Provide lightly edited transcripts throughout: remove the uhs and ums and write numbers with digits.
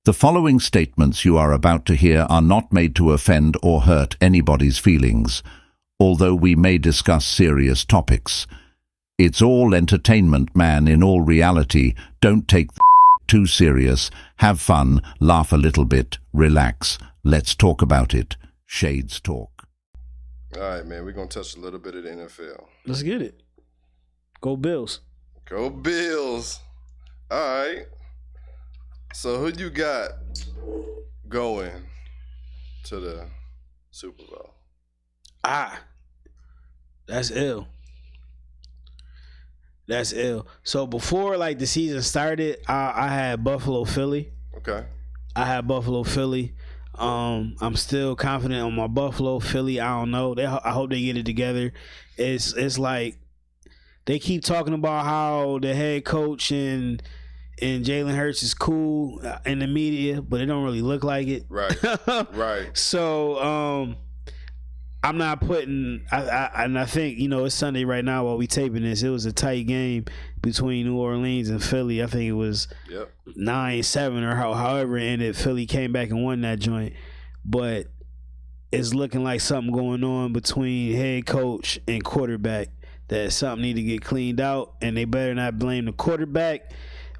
The following statements you are about to hear are not made to offend or hurt anybody's feelings, although we may discuss serious topics. It's all entertainment, man. In all reality, don't take too serious. Have fun, laugh a little bit, relax. Let's talk about it. Shades Talk. All right, man, we're going to touch a little bit of the NFL. Let's get it. Go Bills. Go Bills. All right. So who you got going to the Super Bowl? That's ill. That's ill. So before the season started, I had Buffalo, Philly. Okay. I had Buffalo, Philly. I'm still confident on my Buffalo, Philly. I don't know. I hope they get it together. It's like they keep talking about how the head coach and Jalen Hurts is cool in the media, but it don't really look like it. Right. Right. So I'm not putting. I think it's Sunday right now while we taping this. It was a tight game between New Orleans and Philly. I think it was 9-7 or however it ended. Philly came back and won that joint, but it's looking like something going on between head coach and quarterback. That something need to get cleaned out, and they better not blame the quarterback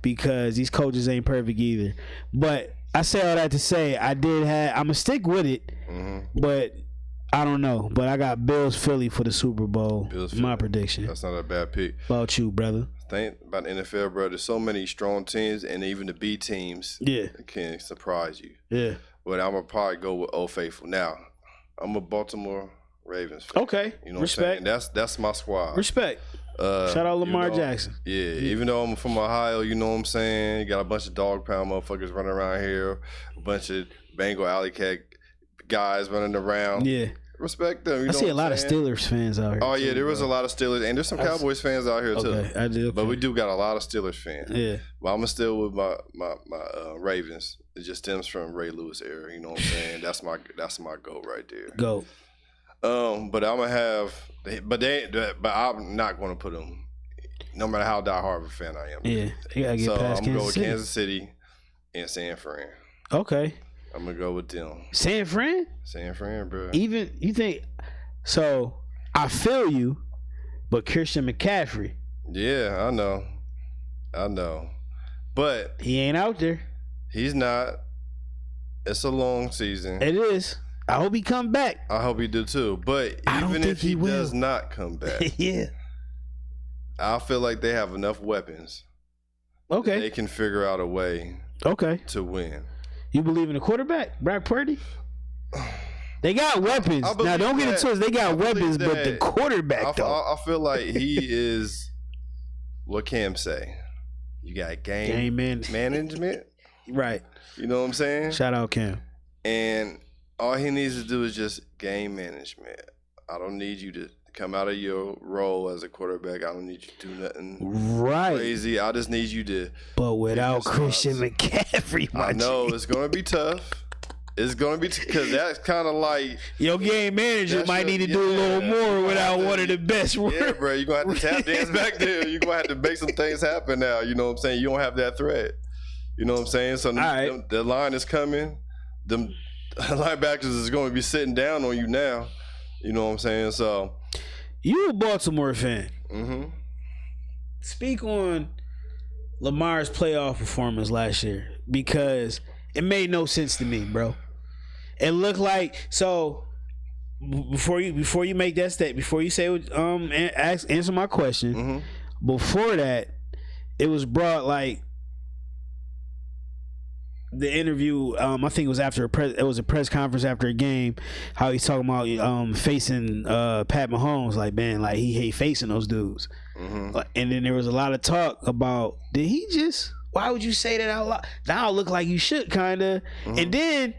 because these coaches ain't perfect either. But I say all that to say I'm gonna stick with it, but I don't know. But I got Bills Philly for the Super Bowl. Bills my prediction. That's not a bad pick. About you, brother? Think about the NFL, bro. There's so many strong teams, and even the B teams can surprise you. Yeah. But I'm gonna probably go with Old Faithful. Now, I'm a Baltimore Ravens fan. Okay. You know Respect. what I'm saying? That's my squad. Respect. Shout out Lamar Jackson. Yeah, even though I'm from Ohio, you know what I'm saying? You got a bunch of dog pound motherfuckers running around here, a bunch of Bengal alley cat guys running around. Yeah. Respect them. I see a lot of Steelers fans out here. Oh, yeah, there was a lot of Steelers, and there's some Cowboys fans out here, too. I do. Okay. But we do got a lot of Steelers fans. Yeah. But I'm still with my Ravens. It just stems from Ray Lewis era, you know what I'm saying? That's my goal right there. Go. But I'm gonna have, but I'm not gonna put them. No matter how diehard of a fan I am. Yeah, you gotta get so past I'm gonna go with City. Kansas City and San Fran. Okay. I'm gonna go with them. San Fran? San Fran, bro. Even you think so? I feel you, but Christian McCaffrey. Yeah, I know, but he ain't out there. He's not. It's a long season. It is. I hope he come back. I hope he do too. But even if he does not come back, I feel like they have enough weapons. Okay. They can figure out a way. Okay. To win. You believe in the quarterback, Brock Purdy? They got weapons. Now don't get it twisted. They got weapons, but the quarterback though. I feel like he is. What Cam say? You got game management, right? You know what I'm saying? Shout out Cam. And all he needs to do is just game management. I don't need you to come out of your role as a quarterback. I don't need you to do nothing crazy. I just need you to. But without Christian McCaffrey, I know it's gonna be tough. It's gonna be because that's kind of like your game manager might need to do a little more without one of the best. Yeah, bro, you're gonna have to tap dance back there. You're gonna have to make some things happen now. You know what I'm saying? You don't have that threat. You know what I'm saying? So the line is coming. Them linebackers is going to be sitting down on you now. You know what I'm saying? So you a Baltimore fan. Mm-hmm. Speak on Lamar's playoff performance last year because it made no sense to me, bro. It looked like before you make that statement, before you say answer my question, before that, it was brought like the interview. I think it was after it was a press conference after a game. How he's talking about facing Pat Mahomes, like man, like he hate facing those dudes. And then there was a lot of talk about why would you say that out loud? Now it look like you should kind of. And then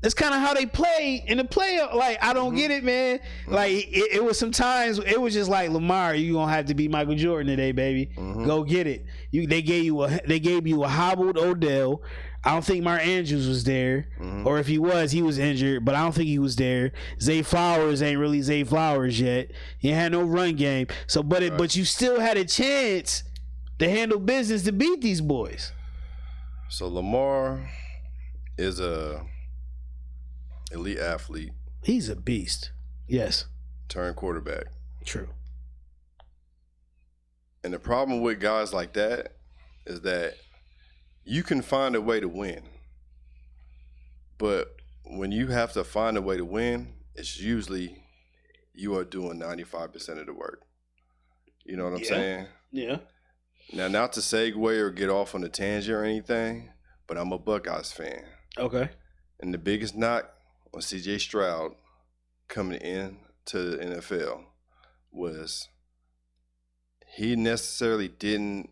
that's kind of how they play in the playoff. Like I don't get it, man. Like it was sometimes it was just like Lamar, you gonna have to be Michael Jordan today, baby. Go get it. They gave you a hobbled Odell. I don't think Mark Andrews was there, or if he was injured. But I don't think he was there. Zay Flowers ain't really Zay Flowers yet. He had no run game. So, but you still had a chance to handle business to beat these boys. So Lamar is a elite athlete. He's a beast. Yes. Turned quarterback. True. And the problem with guys like that is that you can find a way to win. But when you have to find a way to win, it's usually you are doing 95% of the work. You know what I'm saying? Yeah. Now, not to segue or get off on a tangent or anything, but I'm a Buckeyes fan. Okay. And the biggest knock on C.J. Stroud coming in to the NFL was he necessarily didn't,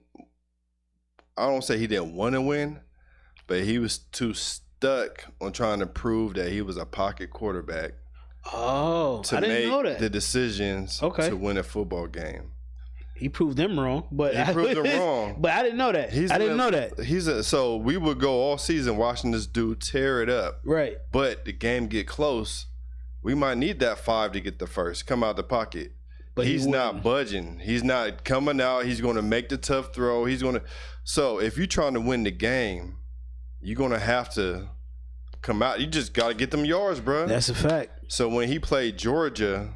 I don't say he didn't want to win, but he was too stuck on trying to prove that he was a pocket quarterback. Oh, I didn't know that. To make the decisions to win a football game. He proved them wrong, but he proved them wrong. But I didn't know that. I didn't know that. So we would go all season watching this dude tear it up. Right. But the game get close. We might need that 5 to get the first. Come out the pocket. But he's not budging. He's not coming out. He's going to make the tough throw. He's going to. So if you're trying to win the game, you're going to have to come out. You just got to get them yards, bro. That's a fact. So when he played Georgia,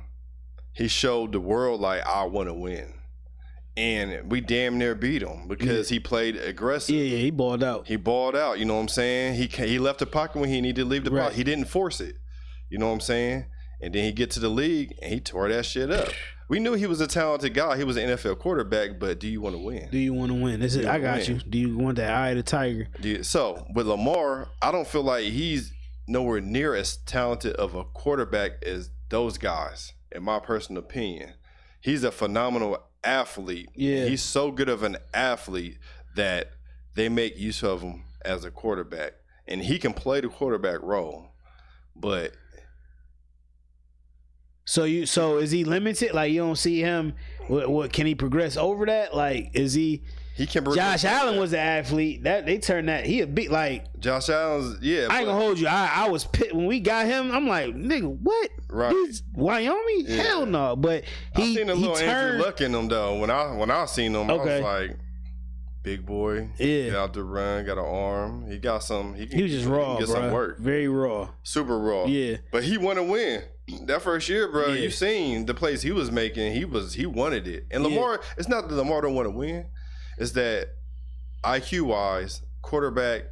he showed the world, like, I want to win. And we damn near beat him because he played aggressive. Yeah, he balled out. He balled out, you know what I'm saying? He left the pocket when he needed to leave the pocket. He didn't force it, you know what I'm saying? And then he get to the league and he tore that shit up. We knew he was a talented guy. He was an NFL quarterback, but do you want to win? Do you want to win? This is, I got you. Do you want that eye of the tiger? So with Lamar, I don't feel like he's nowhere near as talented of a quarterback as those guys, in my personal opinion. He's a phenomenal athlete. Yeah. He's so good of an athlete that they make use of him as a quarterback. And he can play the quarterback role. But So is he limited? Like, you don't see him, what can he progress over that? Like, is he can Josh Allen was the athlete. That they turned that he a beat like Josh Allen's I ain't gonna hold you. I was pissed when we got him. I'm like, nigga, what? Right. He's Wyoming? Yeah. Hell no. But I seen a little Andrew Luck in him though. When I seen him, I was like, big boy. Yeah. Get out the run, got an arm. He got some. He was just raw, get some work. Very raw. Super raw. Yeah. But he want to win. That first year, bro, you seen the plays he was making. He wanted it. And Lamar, it's not that Lamar don't want to win. It's that IQ wise, quarterback,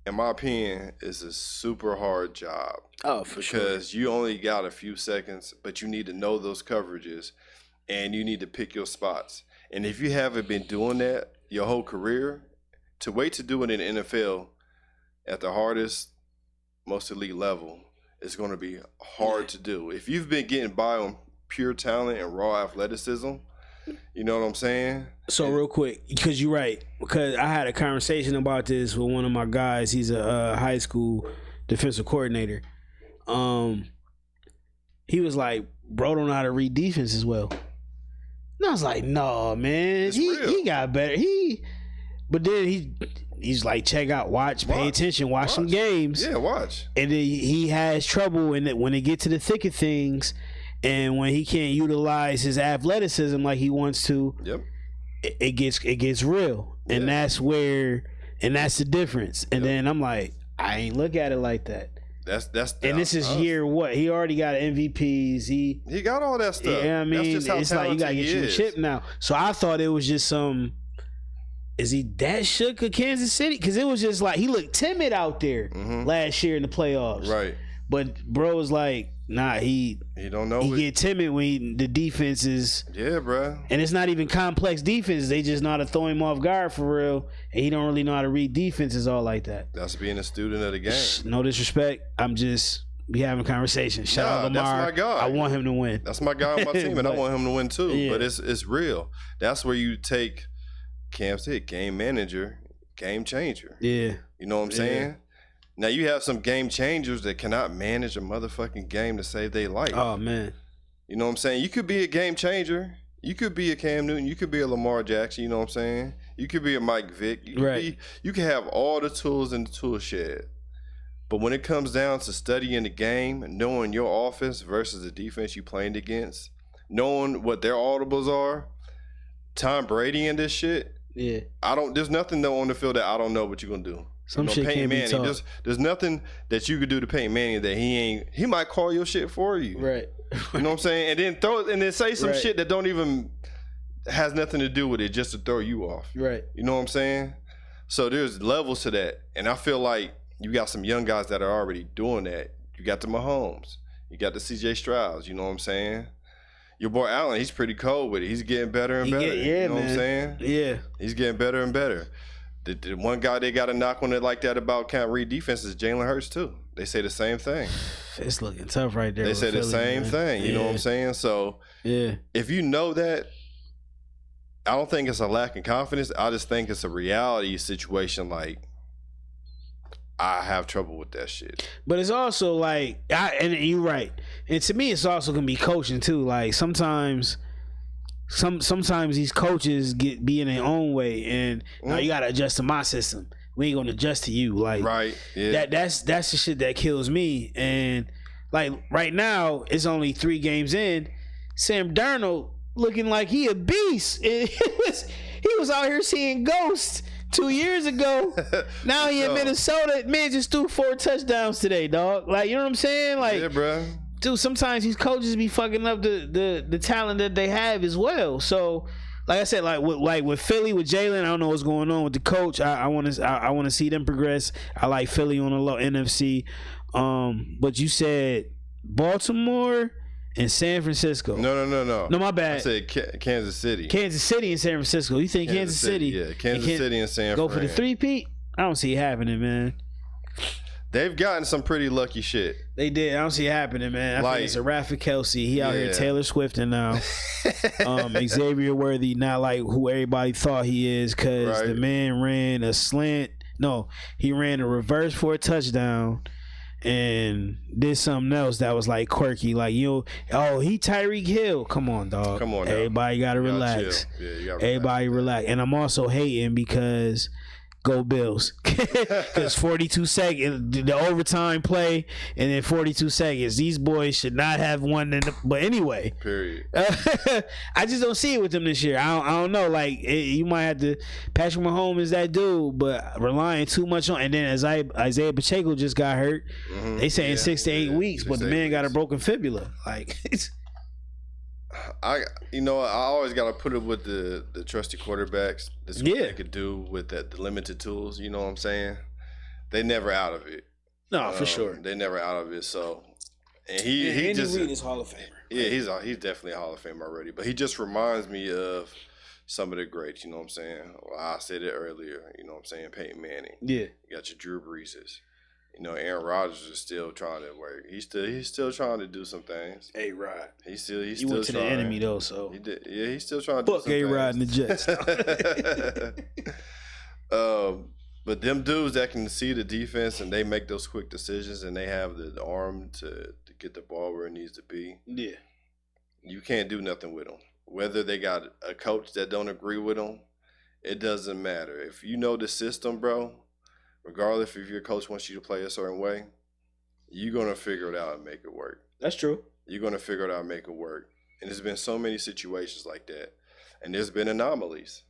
in my opinion, is a super hard job. Oh, for sure. Because you only got a few seconds, but you need to know those coverages and you need to pick your spots. And if you haven't been doing that your whole career, to wait to do it in the NFL at the hardest, most elite level, it's going to be hard to do. If you've been getting by on pure talent and raw athleticism, you know what I'm saying? So real quick, because you're right, because I had a conversation about this with one of my guys. He's a high school defensive coordinator. He was like, bro don't know how to read defense as well. And I was like, no, man. He got better. But then he's like, check out, pay attention, watch some games. Yeah, watch. And then he has trouble when it get to the thick of things, and when he can't utilize his athleticism like he wants to. Yep. It gets real, and that's the difference. And then I'm like, I ain't look at it like that. That's and this is year what? He already got MVPs. He got all that stuff. Yeah, I mean, it's like you gotta get you a chip now. So I thought it was just some. Is he that shook of Kansas City? Because it was just like he looked timid out there last year in the playoffs. Right. But bro was like, nah, he don't know. He get timid when the defense is. Yeah, bro. And it's not even complex defense. They just know how to throw him off guard for real. And he don't really know how to read defenses all like that. That's being a student of the game. No disrespect. We having a conversation. Shout out Lamar. That's my guy. I want him to win. That's my guy on my team, and I want him to win too. Yeah. But it's real. That's where you take Cam said, game manager, game changer. Yeah. You know what I'm saying? Now you have some game changers that cannot manage a motherfucking game to save their life. Oh man. You know what I'm saying? You could be a game changer. You could be a Cam Newton. You could be a Lamar Jackson. You know what I'm saying? You could be a Mike Vick. You could have all the tools in the tool shed. But when it comes down to studying the game, knowing your offense versus the defense you playing against, knowing what their audibles are, Tom Brady and this shit. Yeah. There's nothing on the field that I don't know what you're gonna do. Some shit can't be taught. There's nothing that you could do to Peyton Manning that he might call your shit for you. Right. You know what I'm saying? And then say some shit that don't even has nothing to do with it just to throw you off. Right. You know what I'm saying? So there's levels to that. And I feel like you got some young guys that are already doing that. You got the Mahomes. You got the CJ Strouds. You know what I'm saying? Your boy Allen, he's pretty cold with it. He's getting better and better. You know what I'm saying? Yeah. He's getting better and better. The one guy they got to knock on it like that about can't read defense is Jalen Hurts too. They say the same thing. It's looking tough right there. They say the same thing. You know what I'm saying? So if you know that, I don't think it's a lack of confidence. I just think it's a reality situation. Like, I have trouble with that shit. But it's also like, and you're right. And to me, it's also gonna be coaching too. Like sometimes these coaches be in their own way, and now you gotta adjust to my system. We ain't gonna adjust to you. Like, right? Yeah. That's the shit that kills me. And like right now, it's only 3 games in. Sam Darnold looking like he a beast. He was out here seeing ghosts 2 years ago. Now he in Minnesota. Man just threw 4 touchdowns today, dog. Like, you know what I'm saying? Like, yeah, bro. Dude, sometimes these coaches be fucking up the talent that they have as well. So, like I said, like with Philly, with Jalen, I don't know what's going on with the coach. I want to see them progress. I like Philly on the low NFC. But you said Baltimore and San Francisco. No, No, my bad. I said Kansas City. Kansas City and San Francisco. You think Kansas City? Yeah, Kansas City and San Fran. Go for the 3-peat? I don't see it happening, man. They've gotten some pretty lucky shit. They did. I don't see it happening, man. I think it's a Rafa Kelsey. He out here Taylor Swift and now. Xavier Worthy, not like who everybody thought he is, because the man ran a slant. No, he ran a reverse for a touchdown and did something else that was like quirky. Like, he Tyreek Hill. Come on, dog. Come on, everybody got to relax. Yeah, you gotta everybody relax. And I'm also hating because go Bills. Because 42 seconds, the overtime play, and then 42 seconds. These boys should not have won. But anyway. Period. I just don't see it with them this year. I don't know. Like, you might have to. Patrick Mahomes is that dude, but relying too much on. And then Isaiah Pacheco just got hurt. Mm-hmm. They saying 6 to 8 weeks, but the man got a broken fibula. Like, it's. I always got to put it with the trusty quarterbacks. That's what they could do with the limited tools. You know what I'm saying? They never out of it. No, for sure. They never out of it. So, and Andy Reid is Hall of Famer. Yeah, he's definitely a Hall of Famer already. But he just reminds me of some of the greats. You know what I'm saying? Well, I said it earlier. You know what I'm saying? Peyton Manning. Yeah. You got your Drew Breeses. Aaron Rodgers is still trying to work. He's still trying to do some things. A-Rod. He's still went to trying. The enemy though, so he did. Yeah, he's still trying to do some A-Rod and the Jets. But them dudes that can see the defense and they make those quick decisions and they have the arm to get the ball where it needs to be. Yeah. You can't do nothing with them. Whether they got a coach that don't agree with them, it doesn't matter. If you know the system, bro, regardless if your coach wants you to play a certain way, you're going to figure it out and make it work. That's true. You're going to figure it out and make it work. And there's been so many situations like that. And there's been anomalies.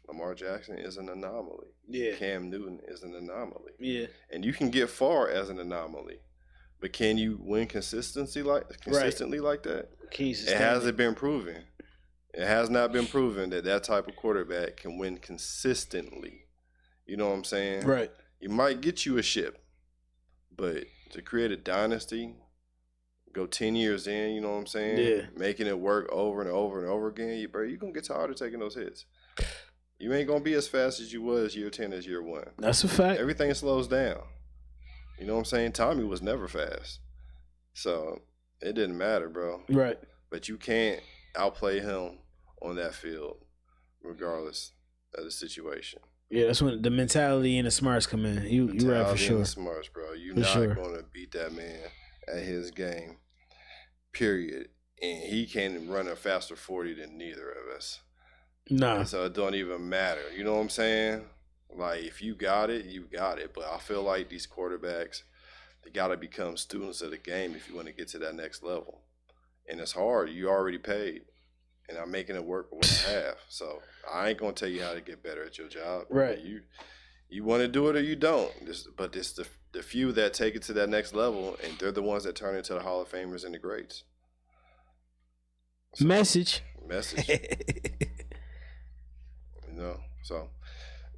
Lamar Jackson is an anomaly. Yeah. Cam Newton is an anomaly. Yeah. And you can get far as an anomaly. But can you win consistently like that? It hasn't been proven. It has not been proven that type of quarterback can win consistently. You know what I'm saying? Right. You might get you a ship, but to create a dynasty, go 10 years in, you know what I'm saying? Yeah. Making it work over and over and over again, you're going to get tired of taking those hits. You ain't going to be as fast as you was year 10 as year 1. That's a fact. Everything slows down. You know what I'm saying? Tommy was never fast. So it didn't matter, bro. Right. But you can't outplay him on that field regardless of the situation. Yeah, that's when the mentality and the smarts come in. You right for sure. The smarts, bro. You're not going to beat that man at his game, period. And he can't run a faster 40 than neither of us. Nah. So it don't even matter. You know what I'm saying? Like, if you got it, you got it. But I feel like these quarterbacks, they got to become students of the game if you want to get to that next level. And it's hard. You already paid. And I'm making it work with what I have. So I ain't going to tell you how to get better at your job. Right. You want to do it or you don't. But it's the few that take it to that next level, and they're the ones that turn into the Hall of Famers and the greats. So, Message. So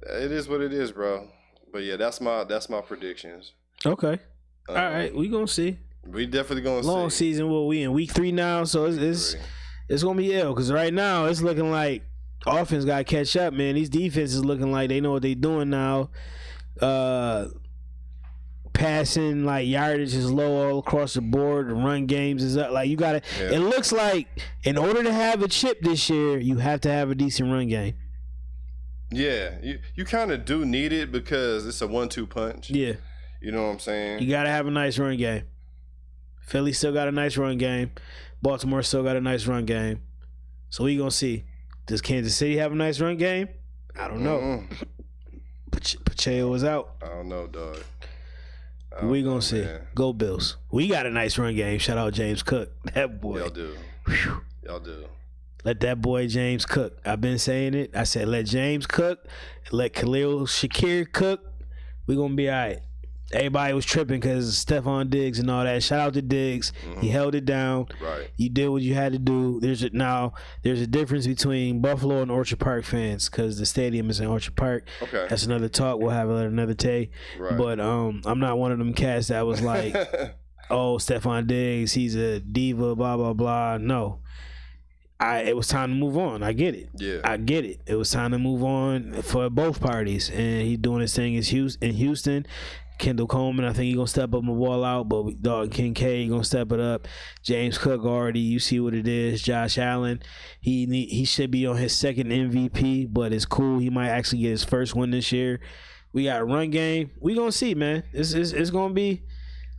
it is what it is, bro. But yeah, that's my predictions. Okay. All right, we gonna see. We definitely gonna see. Long season. Well, we in week 3 now, so it's gonna be ill because right now it's looking like offense got to catch up, man. These defenses looking like they know what they doing now. Passing like yardage is low all across the board. The run games is up. Like you gotta. Yeah. It looks like in order to have a chip this year, you have to have a decent run game. Yeah, you kind of do need it because it's a 1-2 punch. Yeah, you know what I'm saying. You gotta have a nice run game. Philly still got a nice run game. Baltimore still got a nice run game. So we gonna see. Does Kansas City have a nice run game? I don't know. Pacheco is out. I don't know, dog. We gonna see. Man. Go Bills. We got a nice run game. Shout out James Cook. That boy. Y'all do. Y'all do. Let that boy James cook. I've been saying it. I said let James cook. Let Khalil Shakir cook. We gonna be all right. Everybody was tripping because Stephon Diggs and all that. Shout out to Diggs. Mm-hmm. He held it down. Right. You did what you had to do. There's a difference between Buffalo and Orchard Park fans because the stadium is in Orchard Park. Okay. That's another talk. We'll have another day. Right. But I'm not one of them cats that was like, oh, Stephon Diggs, he's a diva, blah, blah, blah. No. It was time to move on. I get it. Yeah. I get it. It was time to move on for both parties. And he's doing his thing in Houston. Kendall Coleman, I think he's going to step up and ball out, but dog Kincaid going to step it up. James Cook already, you see what it is. Josh Allen, he should be on his second MVP, but it's cool. He might actually get his first one this year. We got a run game. We going to see, man. It's going to be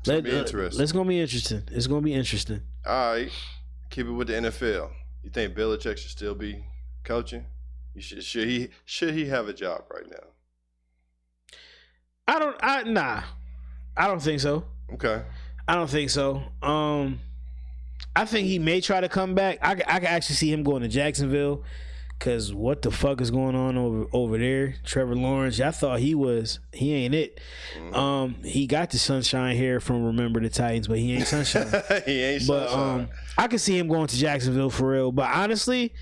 interesting. It's going to be interesting. It's going to be interesting. All right. Keep it with the NFL. You think Belichick should still be coaching? Should he have a job right now? Nah. I don't think so. Okay. I don't think so. I think he may try to come back. I can actually see him going to Jacksonville because what the fuck is going on over there? Trevor Lawrence, I thought he ain't it. Mm-hmm. He got the sunshine hair from Remember the Titans, but he ain't sunshine. He ain't sunshine. I can see him going to Jacksonville for real. But honestly,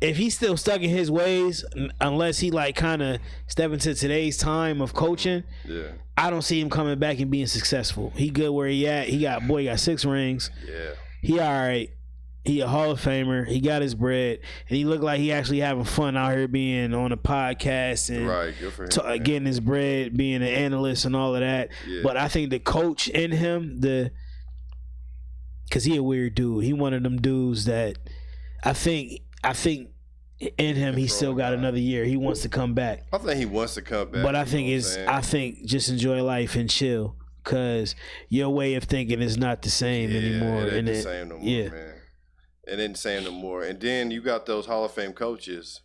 if he's still stuck in his ways, unless he like kind of step into today's time of coaching, yeah, I don't see him coming back and being successful. He good where he at. He got 6 rings. Yeah, he all right. He a Hall of Famer. He got his bread, and he looked like he actually having fun out here being on a podcast and right. Good for him, getting his bread, being an analyst and all of that. Yeah. But I think the coach in him, because he a weird dude. He one of them dudes that I think in him he still got another year. He wants to come back. I think he wants to come back. But I think just enjoy life and chill, because your way of thinking is not the same anymore. It ain't the same no more, man. It ain't the same no more. And then you got those Hall of Fame coaches.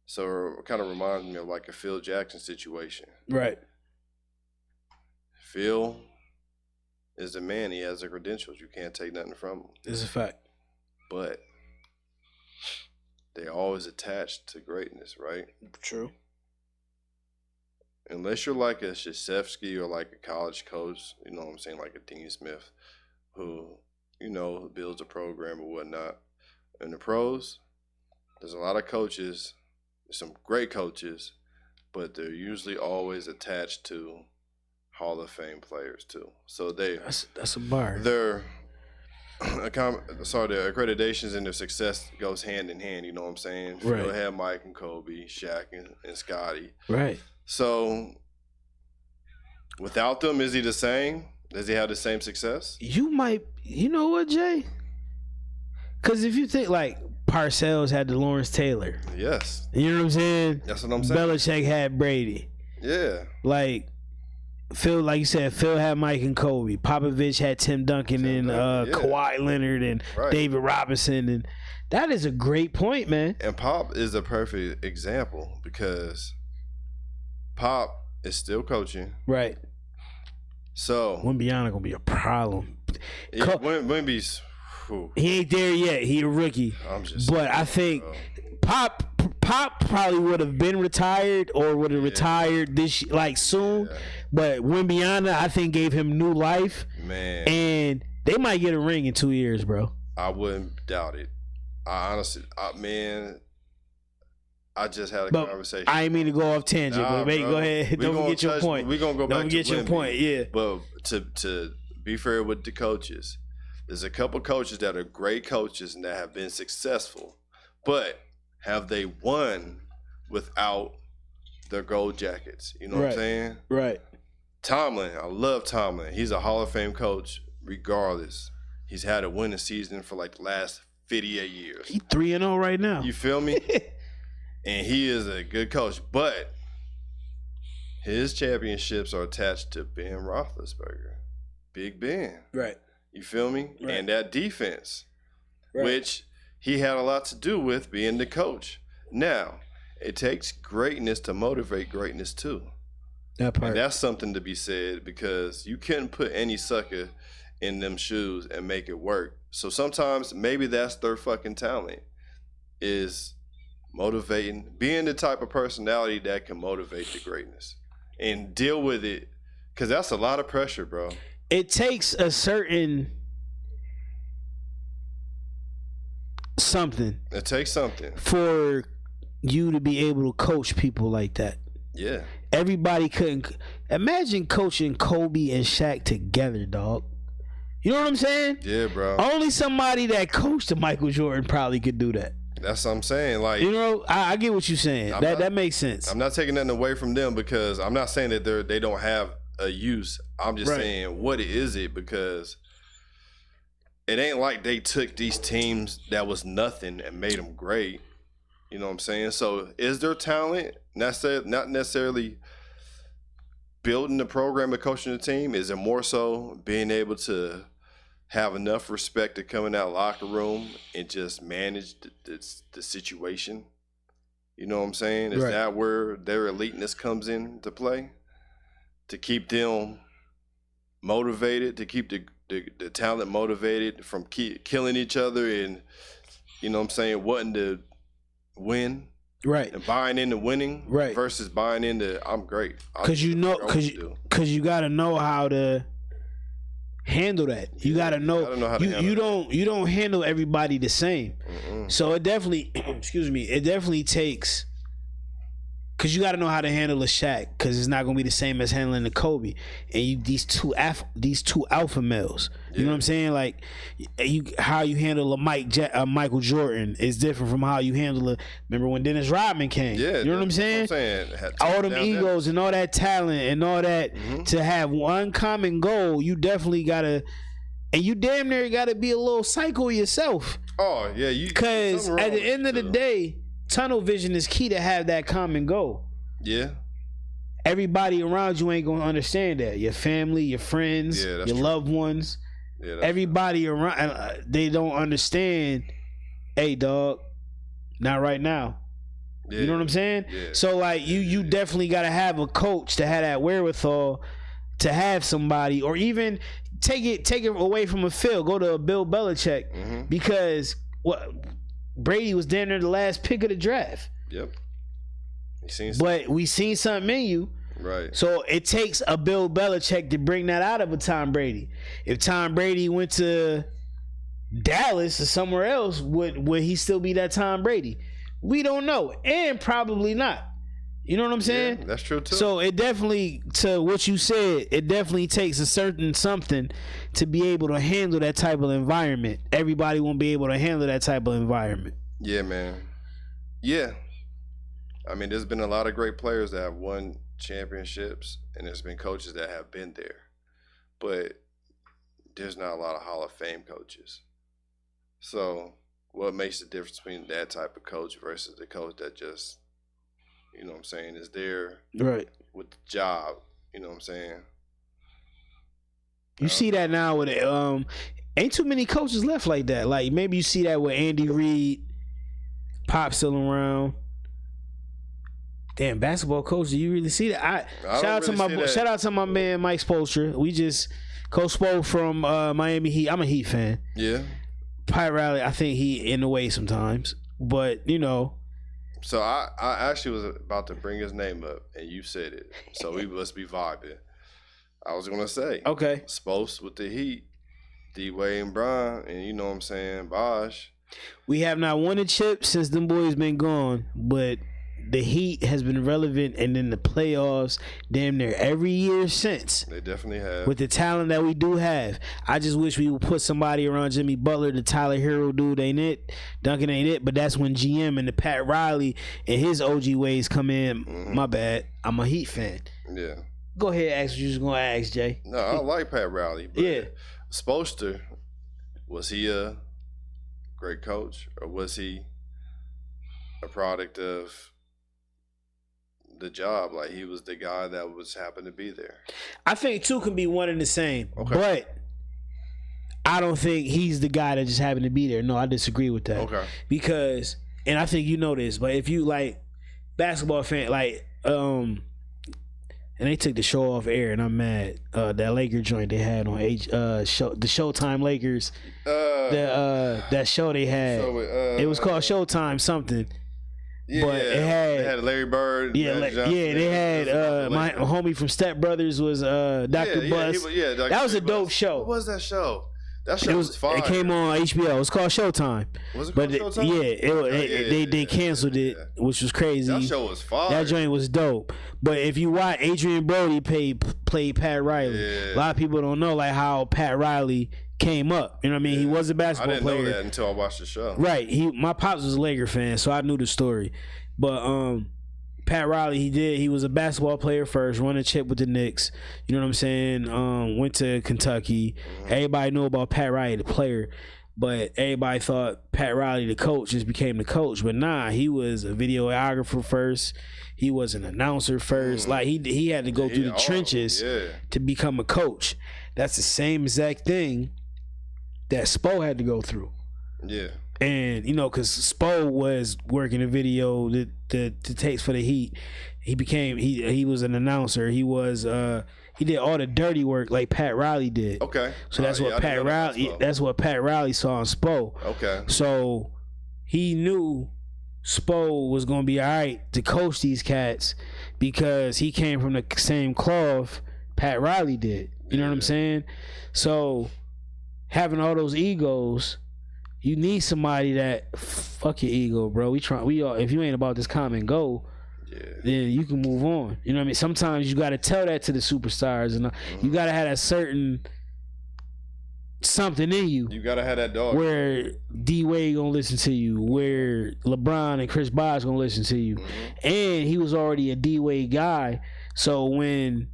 So it kind of reminds me of like a Phil Jackson situation. Right. Phil is the man. He has the credentials. You can't take nothing from him. It's a fact. But they're always attached to greatness, right? True. Unless you're like a Krzyzewski or like a college coach, you know what I'm saying, like a Dean Smith, who, you know, builds a program or whatnot. In the pros, there's a lot of coaches, some great coaches, but they're usually always attached to Hall of Fame players too. So that's a bar. The accreditations and their success goes hand in hand. You know what I'm saying? Right. Phil had Mike and Kobe, Shaq and Scotty. Right. So without them, is he the same? Does he have the same success? You know what, Jay? Because if you think like Parcells had the Lawrence Taylor. Yes. You know what I'm saying? That's what I'm saying. Belichick had Brady. Yeah. Like Phil, like you said, Phil had Mike and Kobe. Popovich had Tim Duncan and Kawhi Leonard and David Robinson. And that is a great point, man. And Pop is a perfect example because Pop is still coaching. Right. So Wembyana gonna be a problem. Wemby's he ain't there yet. He a rookie. But I think Pop Pop probably would have been retired or would have retired this soon, but Wembanyama I think gave him new life. Man, and they might get a ring in 2 years, bro. I wouldn't doubt it. I honestly, I just had a conversation. I ain't mean to go off tangent, but go ahead. Don't forget your point. We're gonna go back to Don't forget your point, yeah. But to be fair with the coaches, there's a couple coaches that are great coaches and that have been successful, but have they won without their gold jackets? You know what I'm saying? Right. Tomlin, I love Tomlin. He's a Hall of Fame coach, regardless. He's had a winning season for the last 58 years. He's 3-0 right now. You feel me? And he is a good coach, but his championships are attached to Ben Roethlisberger, Big Ben. Right. You feel me? Right. And that defense, which he had a lot to do with being the coach. Now, it takes greatness to motivate greatness too. That part. And that's something to be said because you couldn't put any sucker in them shoes and make it work. So sometimes maybe that's their fucking talent is motivating, being the type of personality that can motivate the greatness and deal with it, because that's a lot of pressure, bro. It takes a certain something. It takes something for you to be able to coach people like that. Yeah. Everybody couldn't. Imagine coaching Kobe and Shaq together, dog. You know what I'm saying? Yeah, bro. Only somebody that coached Michael Jordan probably could do that. That's what I'm saying. I get what you're saying. That makes sense. I'm not taking nothing away from them because I'm not saying that they don't have a use. I'm just saying, what is it? Because it ain't like they took these teams that was nothing and made them great. You know what I'm saying? So is their talent not necessarily building the program and coaching the team? Is it more so being able to have enough respect to come in that locker room and just manage the situation? You know what I'm saying? Is that where their eliteness comes into play? To keep them motivated, to keep the talent motivated from killing each other and, you know what I'm saying, wanting to win. Right. And buying into winning versus buying into I'm great. Because you got to know how to handle that. You got to know how to you don't handle everybody the same. So it definitely it definitely takes, because you got to know how to handle a Shaq, because it's not going to be the same as handling the Kobe. And these two alpha males. You know what I'm saying? How you handle a Michael Jordan is different from how you handle remember when Dennis Rodman came? Yeah, you know what I'm saying? All them egos and all that talent and all that to have one common goal, you definitely gotta, and you damn near gotta be a little psycho yourself. Oh yeah, because at the end of the day, tunnel vision is key to have that common goal. Yeah. Everybody around you ain't gonna understand that. Your family, your friends, your loved ones. Yeah, everybody around, they don't understand. Hey, dog, not right now. Yeah. You know what I'm saying? Yeah. So you definitely got to have a coach to have that wherewithal to have somebody, or even take it away from a Phil. Go to a Bill Belichick, because Brady was damn near the last pick of the draft. Yep. But we seen something in you. Right. So it takes a Bill Belichick to bring that out of a Tom Brady. If Tom Brady went to Dallas or somewhere else, would he still be that Tom Brady? We don't know, and probably not. You know what I'm saying? Yeah, that's true too. So it definitely, to what you said, it definitely takes a certain something to be able to handle that type of environment. Everybody won't be able to handle that type of environment. Yeah, man. Yeah. I mean, there's been a lot of great players that have won championships, and there's been coaches that have been there, but there's not a lot of Hall of Fame coaches. So what makes the difference between that type of coach versus the coach that just, you know what I'm saying, is there with the job? You know what I'm saying? You see that now with ain't too many coaches left like that. Like maybe you see that with Andy Reid, Pop still around. Damn, basketball coach, do you really see that? Shout out to my man Mike Spoelstra. We just Coach Spo from Miami Heat. I'm a Heat fan. Yeah. Pat Riley, I think he in the way sometimes, but you know, So I actually was about to bring his name up, and you said it. So we must be vibing. I was gonna say, Okay. Spose with the Heat, D-Wade and Bron, and you know what I'm saying, Bosh. We have not won a chip since them boys been gone, but the Heat has been relevant, and then the playoffs damn near every year since. They definitely have. With the talent that we do have. I just wish we would put somebody around Jimmy Butler, the Tyler Hero dude ain't it. Duncan ain't it, but that's when GM and the Pat Riley and his OG ways come in. Mm-hmm. My bad. I'm a Heat fan. Yeah. Go ahead, ask what you was gonna ask, Jay. No, I like Pat Riley, but yeah. Spoelstra, was he a great coach, or was he a product of the job? Like, he was the guy that was happened to be there. I think two can be one and the same, but I don't think he's the guy that just happened to be there. No, I disagree with that. Okay. Because, and I think you know this, but if you like basketball fan, like and they took the show off air, and I'm mad. That Laker joint they had on the Showtime Lakers. That show they had. It was called Showtime something. Yeah, but it had, they had Larry Bird. They had my homie from Step Brothers was Dr. Bus. That was a dope show. What was that show? That show was fire. It came on HBO. It was called Showtime. Was it called Showtime? Yeah, they canceled it, which was crazy. That show was fire. That joint was dope. But if you watch, Adrian Brody played Pat Riley. Yeah. A lot of people don't know like how Pat Riley came up. You know what I mean? He was a basketball player. I didn't know that until I watched the show. Right. My pops was a Laker fan, so I knew the story. But Pat Riley, he was a basketball player first, won a chip with the Knicks. You know what I'm saying? Went to Kentucky. Mm-hmm. Everybody knew about Pat Riley, the player, but everybody thought Pat Riley, the coach, just became the coach. But nah, he was a videographer first. He was an announcer first. Mm-hmm. Like he had to go through the trenches to become a coach. That's the same exact thing that Spo had to go through. Yeah. And, you know, because Spo was working a video the tapes for the Heat. He was an announcer. He did all the dirty work like Pat Riley did. Okay. So that's what Pat Riley saw in Spo. Okay. So he knew Spo was gonna be all right to coach these cats because he came from the same cloth Pat Riley did. You know what I'm saying? So having all those egos, you need somebody that fuck your ego, bro. We all if you ain't about this common goal, then you can move on. You know what I mean? Sometimes you gotta tell that to the superstars, and you gotta have a certain something in you. You gotta have that dog. Where D-Wade gonna listen to you, where LeBron and Chris Bosh gonna listen to you. And he was already a D-Wade guy. So when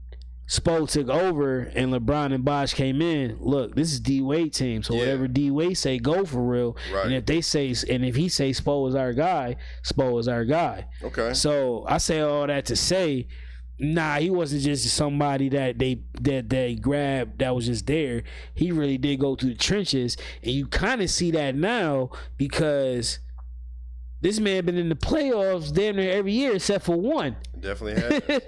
Spo took over and LeBron and Bosh came in, look, this is D-Wade team. So whatever D-Wade say, go for real. Right. And if he say Spo is our guy, Spo is our guy. Okay. So I say all that to say, nah, he wasn't just somebody that they grabbed that was just there. He really did go through the trenches, and you kind of see that now because this man been in the playoffs damn near every year except for one. Definitely has.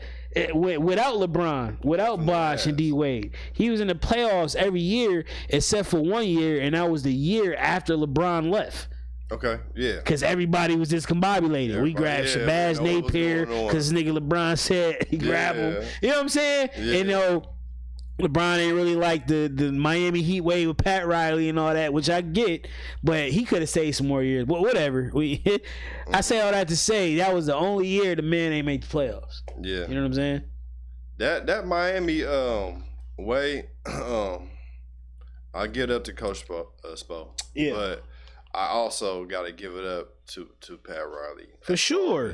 Without LeBron, without Bosh and D-Wade, he was in the playoffs every year except for 1 year, and that was the year after LeBron left. Okay, yeah. Because everybody was discombobulated. We grabbed Shabazz Napier because nigga LeBron said he grabbed him. You know what I'm saying? Yeah. You know, LeBron ain't really like the Miami Heat wave with Pat Riley and all that, which I get, but he could have stayed some more years. But whatever. I say all that to say that was the only year the man ain't make the playoffs. Yeah. You know what I'm saying? That Miami way, I get up to Coach Spo. Yeah. But I also got to give it up to Pat Riley. For sure.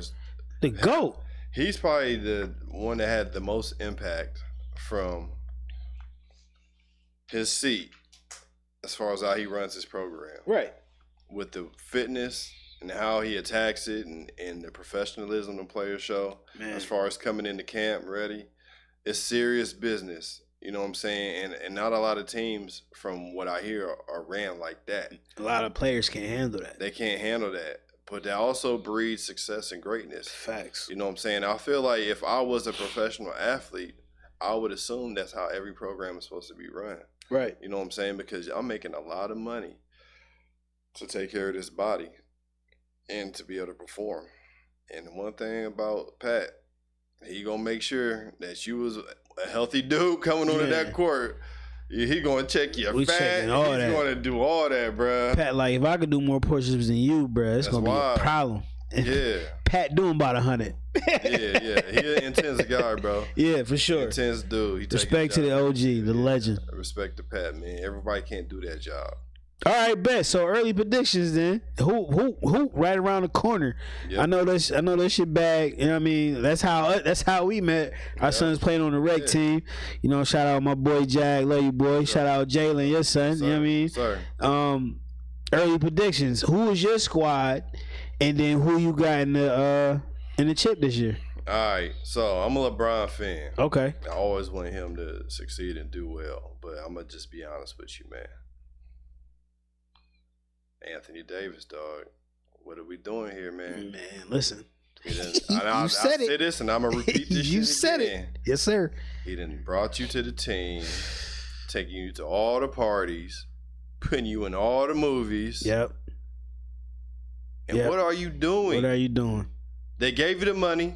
The GOAT. He's probably the one that had the most impact from his seat as far as how he runs his program. Right. With the fitness and how he attacks it and the professionalism the players show. Man. As far as coming into camp ready. It's serious business. You know what I'm saying? And not a lot of teams, from what I hear, are ran like that. A lot of players can't handle that. They can't handle that. But that also breeds success and greatness. Facts. You know what I'm saying? I feel like if I was a professional athlete, I would assume that's how every program is supposed to be run. Right. You know what I'm saying? Because I'm making a lot of money to take care of this body and to be able to perform. And one thing about Pat, he gonna make sure that you was a healthy dude coming onto that court. He gonna check your fat. He's gonna do all that, bruh. Pat, like, if I could do more push-ups than you, bruh, it's gonna be a problem. Yeah. Pat doing about 100. yeah. He an intense guy, bro. Yeah, for sure. Intense dude. Respect to the OG, the legend. Respect to Pat, man. Everybody can't do that job. All right, bet. So early predictions then. Who right around the corner. Yep. I know that shit bag. You know what I mean? That's how we met. Our son's playing on the rec team. You know, shout out my boy Jack, love you boy. Shout out Jalen, your son. You know what I mean? Sorry. Early predictions. Who is your squad, and then who you got in the chip this year? All right, so I'm a LeBron fan. Okay. I always want him to succeed and do well, but I'm gonna just be honest with you, man. Anthony Davis, dog. What are we doing here, man? Man, listen. I said this, and I'm gonna repeat this. You said it. Yes, sir. He done brought you to the team, taking you to all the parties, putting you in all the movies. Yep. And what are you doing? What are you doing? They gave you the money.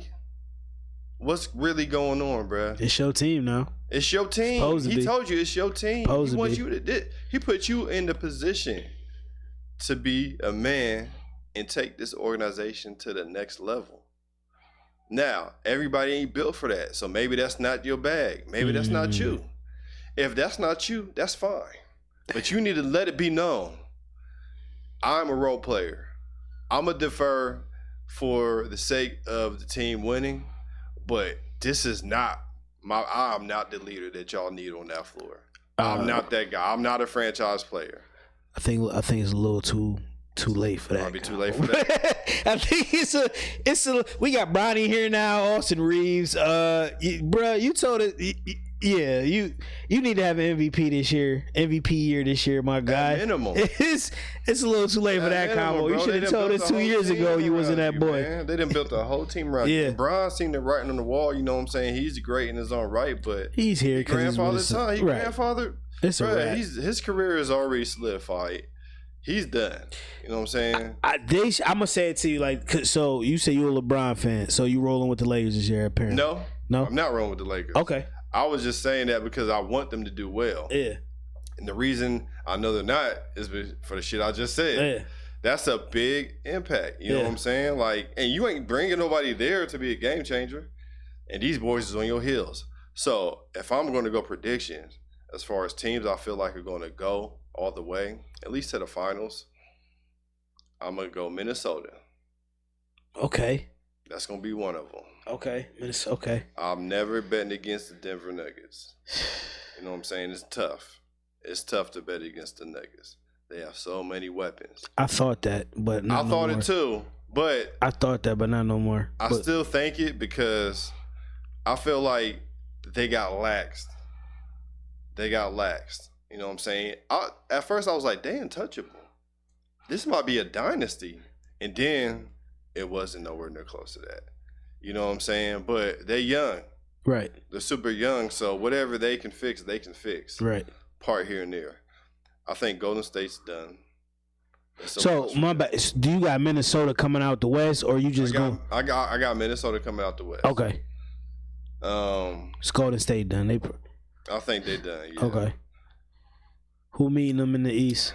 What's really going on, bruh? It's your team now. It's your team. He told you it's your team. He wants you to. He put you in the position to be a man and take this organization to the next level. Now, everybody ain't built for that. So maybe that's not your bag. Maybe that's not you. If that's not you, that's fine. But you need to let it be known. I'm a role player. I'm going to defer for the sake of the team winning, but this is not I'm not the leader that y'all need on that floor. I'm not that guy. I'm not a franchise player. I think it's a little too late for that. Might be too late for that. I think it's a. We got Bronny here now, Austin Reeves. Bruh, you told it. Yeah, you need to have an MVP this year. MVP year this year, my guy. At minimum. It's a little too late for that combo. You should have told us 2 years ago you wasn't that boy. Man. They done built a whole team around you. LeBron seen the writing on the wall. You know what I'm saying? He's great in his own right, but he's here because grandfather's son. He grandfather. It's a wrap. His career is already solidified. He's done. You know what I'm saying? I'm gonna say it to you like. So you say you're a LeBron fan. So you rolling with the Lakers this year, apparently? No, I'm not rolling with the Lakers. Okay. I was just saying that because I want them to do well. Yeah. And the reason I know they're not is for the shit I just said. Yeah. That's a big impact. You know what I'm saying? Like, and you ain't bringing nobody there to be a game changer. And these boys is on your heels. So if I'm going to go predictions, as far as teams I feel like are going to go all the way, at least to the finals, I'm going to go Minnesota. Okay. That's going to be one of them. Okay. Okay. I'm never betting against the Denver Nuggets. You know what I'm saying? It's tough. It's tough to bet against the Nuggets. They have so many weapons. I thought that, but not no more. It too, but I thought that, but not no more. I still think it because I feel like they got laxed. You know what I'm saying? At first, I was like, they untouchable. This might be a dynasty. And then it wasn't nowhere near close to that. You know what I'm saying? But they're young. Right. They're super young, so whatever they can fix, they can fix. Right. Part here and there. I think Golden State's done. So my bad. Do you got Minnesota coming out the West, or you just go? I got Minnesota coming out the West. Okay. It's Golden State done. I think they done. Yeah. Okay. Who meeting them in the East?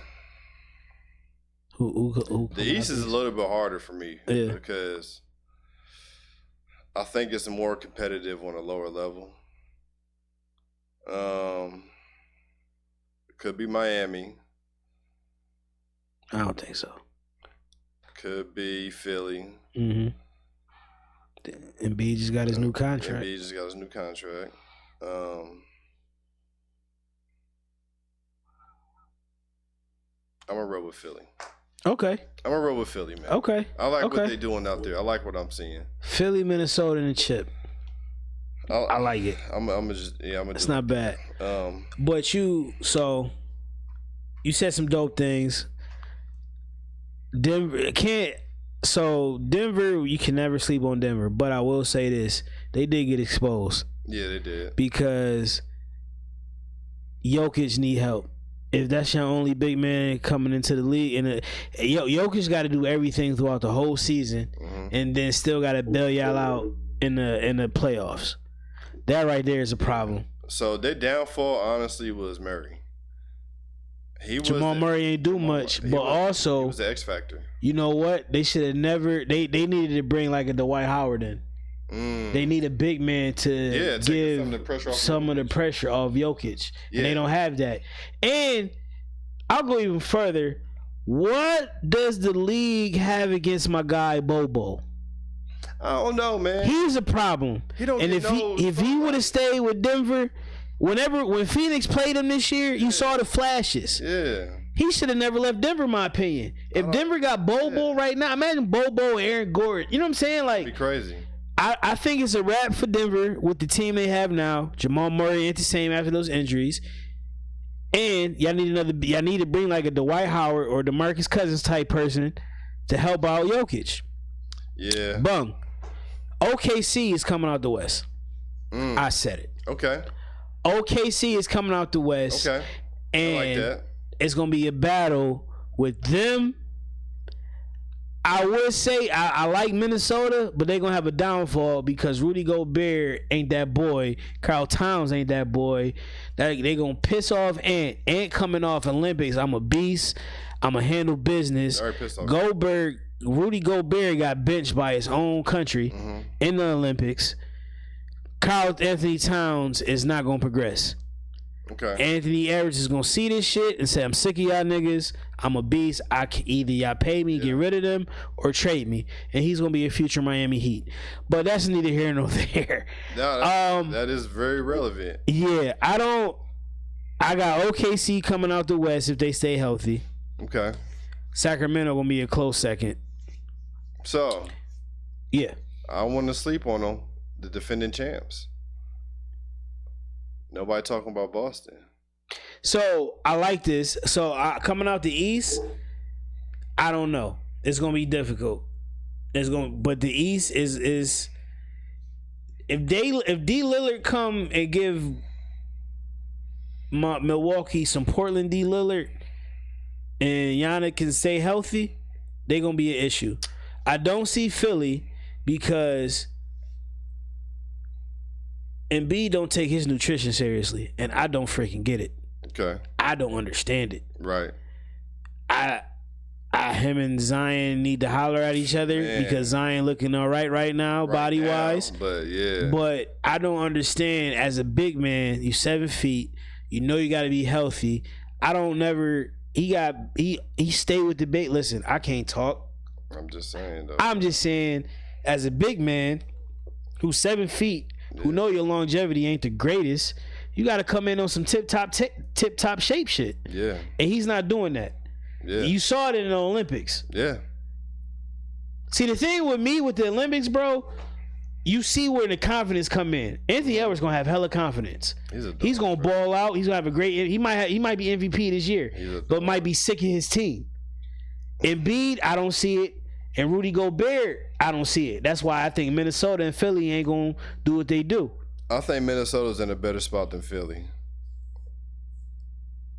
Who the East is a little bit harder for me because I think it's more competitive on a lower level. It could be Miami. I don't think so. Could be Philly. Mm-hmm. Embiid just got his new contract. I'm gonna roll with Philly. Okay. I'm gonna roll with Philly, man. Okay. I like what they're doing out there. I like what I'm seeing. Philly, Minnesota, and the chip. I like it. It's not bad. But you said some dope things. Denver, you can never sleep on Denver. But I will say this: they did get exposed. Yeah, they did. Because Jokic need help. if that's your only big man coming into the league, and Jokic got to do everything throughout the whole season, and then still got to bail y'all out in the playoffs. That right there is a problem. So their downfall, honestly, was Murray. Jamal Murray ain't do much, but also he was the X factor. You know what? They should have never. They needed to bring like a Dwight Howard in. They need a big man to give some of the pressure off Jokic. And they don't have that. And I'll go even further. What does the league have against my guy Bobo? I don't know, man. He's a problem. And if he would have stayed with Denver, when Phoenix played him this year, you saw the flashes. Yeah. He should have never left Denver, in my opinion. If Denver got Bobo right now, imagine Bobo and Aaron Gordon. You know what I'm saying? Like, that'd be crazy. I think it's a wrap for Denver with the team they have now. Jamal Murray ain't the same after those injuries. And y'all need to bring like a Dwight Howard or DeMarcus Cousins type person to help out Jokic. Yeah. Bung. OKC is coming out the West. I said it. Okay. OKC is coming out the West. Okay. And I like that. It's going to be a battle with them. I would say I like Minnesota, but they're going to have a downfall because Rudy Gobert ain't that boy. Karl Towns ain't that boy. They're going to piss off Ant. Ant coming off Olympics. I'm a beast. I'm going to handle business. Rudy Gobert got benched by his own country in the Olympics. Karl Anthony Towns is not going to progress. Okay. Anthony Edwards is gonna see this shit and say, "I'm sick of y'all niggas. I'm a beast. Either y'all pay me, get rid of them, or trade me." And he's gonna be a future Miami Heat. But that's neither here nor there. No, that is very relevant. Yeah, I got OKC coming out the West if they stay healthy. Okay. Sacramento gonna be a close second. So. Yeah. I want to sleep on them, the defending champs. Nobody talking about Boston. So I like this. So coming out the East, I don't know. It's gonna be difficult. But the East is if D Lillard come and give Milwaukee some Portland D Lillard and Giannis can stay healthy, they're gonna be an issue. I don't see Philly because Embiid don't take his nutrition seriously, and I don't freaking get it. Okay. I don't understand it. Right. Him and Zion need to holler at each other because Zion looking all right now, body wise. But yeah. But I don't understand as a big man, you 7 feet, you know you got to be healthy. He stayed with the bait. Listen, I can't talk. I'm just saying though. I'm just saying, as a big man who's 7 feet. Who know your longevity ain't the greatest, you got to come in on some tip top shape shit. Yeah. And he's not doing that. Yeah. You saw it in the Olympics. Yeah. See, the thing with me with the Olympics, bro, you see where the confidence come in. Anthony Edwards gonna have hella confidence. He's gonna ball out. He's gonna have a great. He might be MVP this year, but might be sick of his team. Embiid, I don't see it. And Rudy Gobert, I don't see it. That's why I think Minnesota and Philly ain't going to do what they do. I think Minnesota's in a better spot than Philly.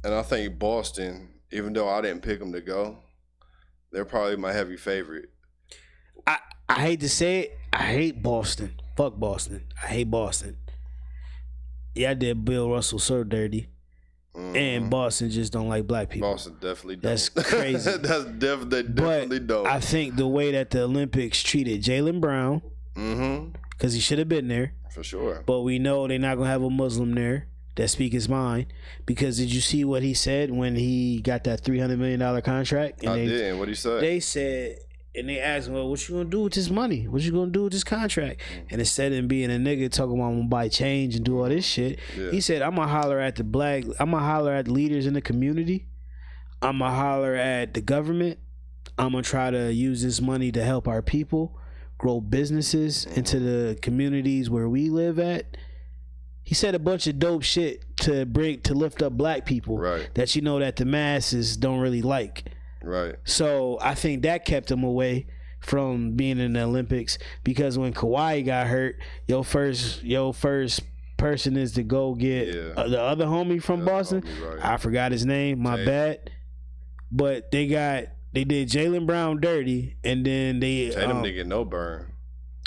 And I think Boston, even though I didn't pick them to go, they're probably my heavy favorite. I hate to say it. I hate Boston. Fuck Boston. I hate Boston. Yeah, I did Bill Russell so dirty. And Boston just don't like black people. Boston definitely don't. That's crazy. That's definitely don't. I think the way that the Olympics treated Jaylen Brown, because he should have been there. For sure. But we know they're not going to have a Muslim there that speak his mind. Because did you see what he said when he got that $300 million contract? And I did. What'd he say? They said... And they asked him, well, what you gonna do with this money? What you gonna do with this contract? And instead of being a nigga talking about I'm gonna buy change and do all this shit, he said, I'm gonna holler at the leaders in the community. I'm gonna holler at the government. I'm gonna try to use this money to help our people grow businesses into the communities where we live at. He said a bunch of dope shit to lift up black people that that the masses don't really like. Right. So I think that kept him away from being in the Olympics because when Kawhi got hurt, your first person is to go get the other homie from Boston. Homie, right. I forgot his name. My bad. But they did Jaylen Brown dirty, and then they Tatum didn't get no burn.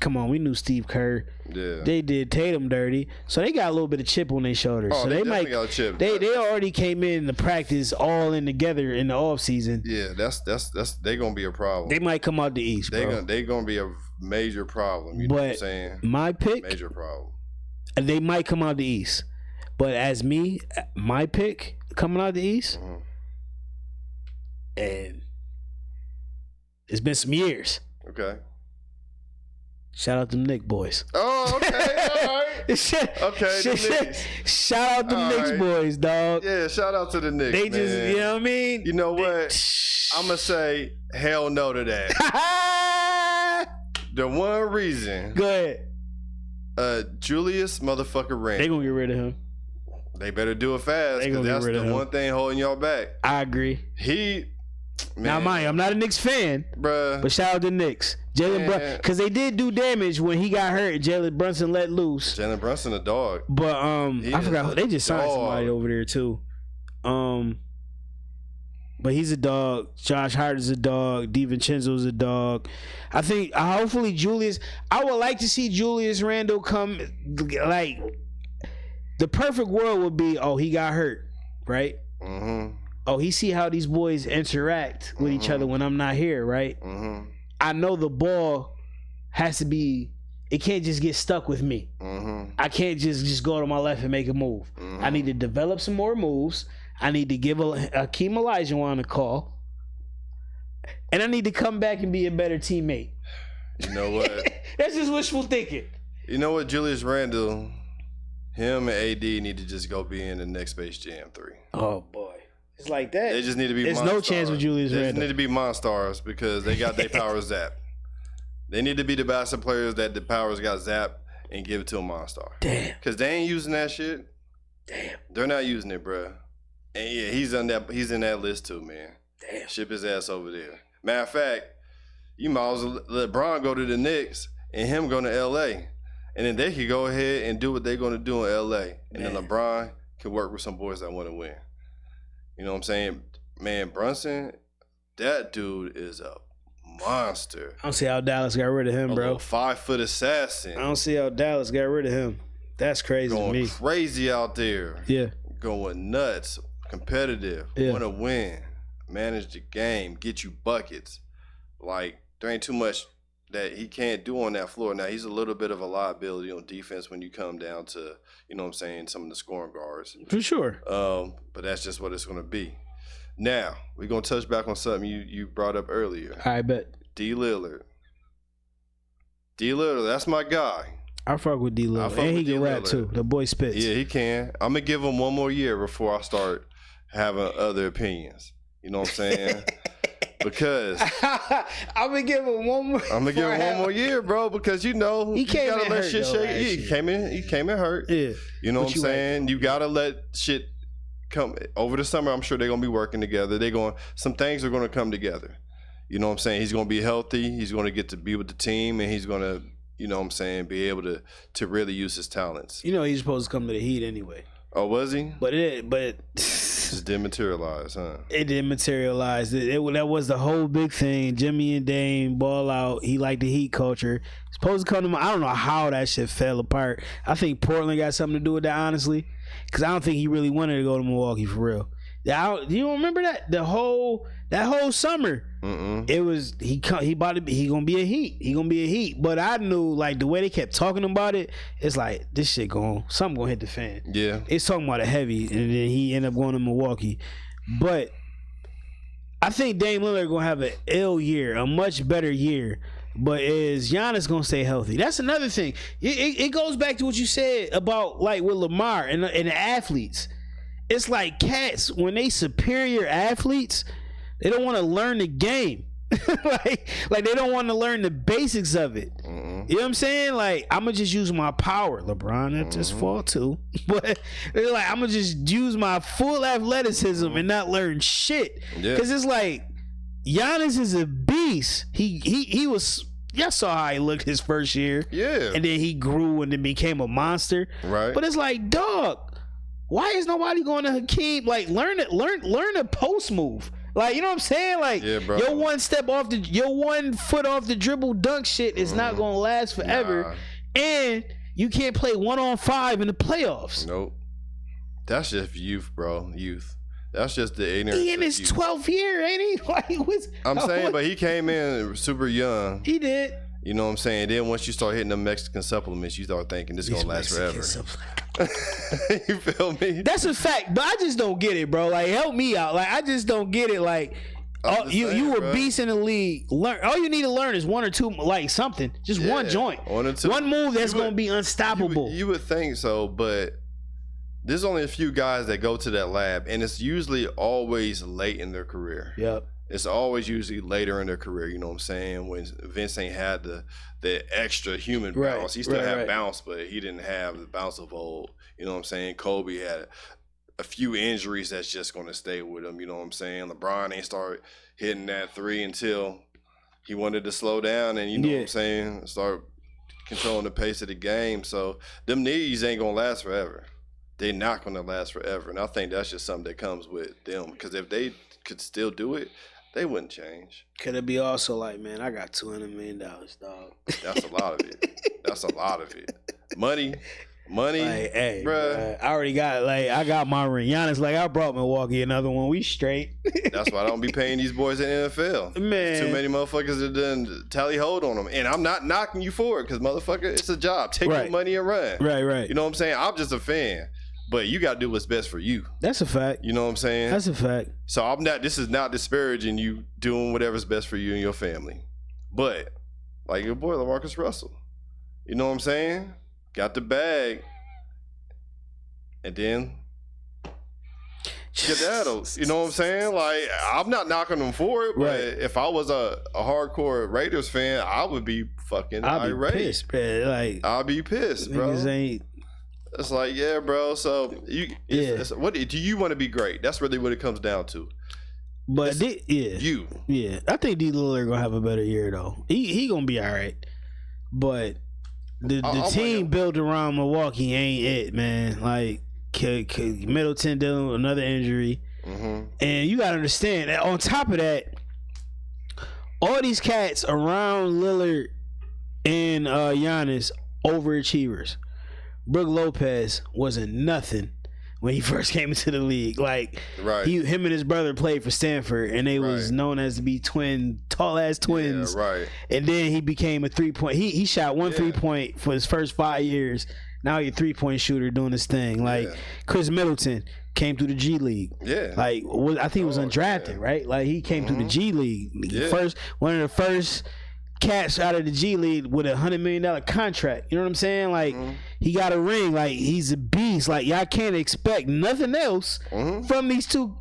Come on, we knew Steve Kerr. Yeah. They did Tatum dirty, so they got a little bit of chip on their shoulders. Oh, so they might got a chip. They already came in the practice all in together in the off season. Yeah, that's they gonna be a problem. They might come out the East. They gonna be a major problem. You know what I'm saying? My pick, major problem. They might come out the East, but as me, my pick coming out the East, and it's been some years. Okay. Shout out them Knicks boys. Oh, okay, all right. Shout out them Knicks boys, dog. Yeah, shout out to the Knicks. They just, man. You know what I mean? You know what? I'm gonna say hell no to that. The one reason. Go ahead. Julius motherfucker Randle. They gonna get rid of him. They better do it fast because that's the one thing holding y'all back. I agree. Now, mind you, I'm not a Knicks fan, bruh. But shout out to Knicks. Jalen Brunson, because they did do damage when he got hurt. Jalen Brunson let loose. Jalen Brunson a dog. But I forgot they just signed somebody over there too. But he's a dog. Josh Hart is a dog. DiVincenzo's a dog. I think hopefully Julius. I would like to see Julius Randle come. Like the perfect world would be, he got hurt, right? Mm-hmm. He see how these boys interact with each other when I'm not here, right? Mm-hmm. I know the ball has to be. It can't just get stuck with me. Mm-hmm. I can't just go to my left and make a move. Mm-hmm. I need to develop some more moves. I need to give Akeem Olajuwon a call, and I need to come back and be a better teammate. You know what? That's just wishful thinking. You know what, Julius Randle, him and AD need to just go be in the next Space Jam 3. Oh boy. It's like that. They just need to be. There's no chance with Julius Randle. They just need to be monstars because they got their powers zapped. They need to be the basketball players that the powers got zapped and give it to a monster. Damn. Because they ain't using that shit. Damn. They're not using it, bruh. And yeah, he's in that list too, man. Damn. Ship his ass over there. Matter of fact, you might as well let LeBron go to the Knicks and him go to LA. And then they could go ahead and do what they're going to do in LA. And then LeBron can work with some boys that want to win. You know what I'm saying? Man, Brunson, that dude is a monster. I don't see how Dallas got rid of him, bro. 5-foot assassin. I don't see how Dallas got rid of him. That's crazy to me. Going crazy out there. Yeah. Going nuts. Competitive. Yeah. Want to win. Manage the game. Get you buckets. Like, there ain't too much that he can't do on that floor. Now, he's a little bit of a liability on defense when you come down to, you know what I'm saying, some of the scoring guards. For sure. But that's just what it's going to be. Now, we're going to touch back on something you brought up earlier. I bet. D. Lillard, that's my guy. I fuck with D. Lillard. And he can rap too. The boy spits. Yeah, he can. I'm going to give him one more year before I start having other opinions. You know what I'm saying? Because I'm gonna give him one more. I'm gonna give him one more year, bro. Because he gotta let shit shake. He came in hurt. Yeah. You know what I'm saying? You gotta let shit come over the summer. I'm sure they're gonna be working together. Some things are gonna come together. You know what I'm saying? He's gonna be healthy. He's gonna get to be with the team, and he's gonna, you know what I'm saying, be able to really use his talents. You know he's supposed to come to the Heat anyway. Oh, was he? But just didn't materialize, huh? It didn't materialize. That was the whole big thing. Jimmy and Dame ball out. He liked the Heat culture. Supposed to come to I don't know how that shit fell apart. I think Portland got something to do with that, honestly, because I don't think he really wanted to go to Milwaukee for real. You don't remember that that whole summer? It was he gonna be a Heat. He gonna be a Heat. But I knew, like, the way they kept talking about it, it's like this shit something gonna hit the fan. Yeah, it's talking about a heavy, and then he ended up going to Milwaukee. But I think Dame Lillard gonna have an ill year, a much better year. But is Giannis gonna stay healthy? That's another thing. It goes back to what you said about, like, with Lamar and the athletes. It's like cats, when they superior athletes, they don't want to learn the game. like they don't want to learn the basics of it. You know what I'm saying? Like, I'm gonna just use my power. LeBron at this fault too, but they're like, I'm gonna just use my full athleticism and not learn shit. Because it's like Giannis is a beast. He was y'all saw how he looked his first year. Yeah. And then he grew and then became a monster. Right. But it's like, dog, why is nobody going to Hakeem? Like, learn a post move. Like, you know what I'm saying? Like, yeah, bro. your 1 foot off the dribble dunk shit is not going to last forever. Nah. And you can't play 1-on-5 in the playoffs. Nope. That's just youth, bro. Youth. That's just the ignorance. He in his 12th year, ain't he? Like, I'm saying, but he came in super young. He did. You know what I'm saying? Then once you start hitting the Mexican supplements, you start thinking this is gonna last forever. You feel me? That's a fact, but I just don't get it, bro. Like, help me out. Like, I just don't get it. Like, you were beast in the league. Learn. All you need to learn is 1 or 2, like something, just one joint, 1 or 2, one move that's gonna be unstoppable. You would think so, but there's only a few guys that go to that lab, and it's usually always late in their career. Yep. It's always usually later in their career, you know what I'm saying? When Vince ain't had the extra human bounce. He still had bounce, but he didn't have the bounce of old. You know what I'm saying? Kobe had a few injuries that's just going to stay with him, you know what I'm saying? LeBron ain't started hitting that 3 until he wanted to slow down and, you know what I'm saying, start controlling the pace of the game. So them knees ain't going to last forever. They're not going to last forever. And I think that's just something that comes with them. Because if they could still do it, they wouldn't change. Could it be also like, man, I got $200 million, dog. That's a lot of it. That's a lot of it. Money. Like, hey, bruh. I already got, like, I got my ring. Giannis, like, I brought Milwaukee another one. We straight. That's why I don't be paying these boys in the NFL. Man. There's too many motherfuckers that done tally hold on them. And I'm not knocking you for it because, motherfucker, it's a job. Take your money and run. Right. You know what I'm saying? I'm just a fan. But you got to do what's best for you. That's a fact. You know what I'm saying? That's a fact. So this is not disparaging you doing whatever's best for you and your family. But, like your boy, LaMarcus Russell. You know what I'm saying? Got the bag. And then skedaddle. You know what I'm saying? Like, I'm not knocking them for it, but if I was a hardcore Raiders fan, I would be fucking irate. I'd be pissed, man. Like, I'd be pissed, bro. It's like, yeah, bro. So what do you want to be great? That's really what it comes down to. But I think D. Lillard gonna have a better year though. He gonna be all right. But the team built around Milwaukee ain't it, man. Like Middleton dealing with another injury, and you gotta understand that on top of that, all these cats around Lillard and Giannis overachievers. Brook Lopez wasn't nothing when he first came into the league. Like, him and his brother played for Stanford, and they was known as to be tall ass twins. Yeah, right. And then he became a 3-point. He shot 3-point for his first 5 years. Now he's a 3-point shooter doing his thing. Like Chris Middleton came through the G League. Yeah. Like, I think he was undrafted, right? Like, he came through the G League. One of the first cats out of the G League with $100 million contract. You know what I'm saying? Like, he got a ring. Like, he's a beast. Like, y'all can't expect nothing else from these two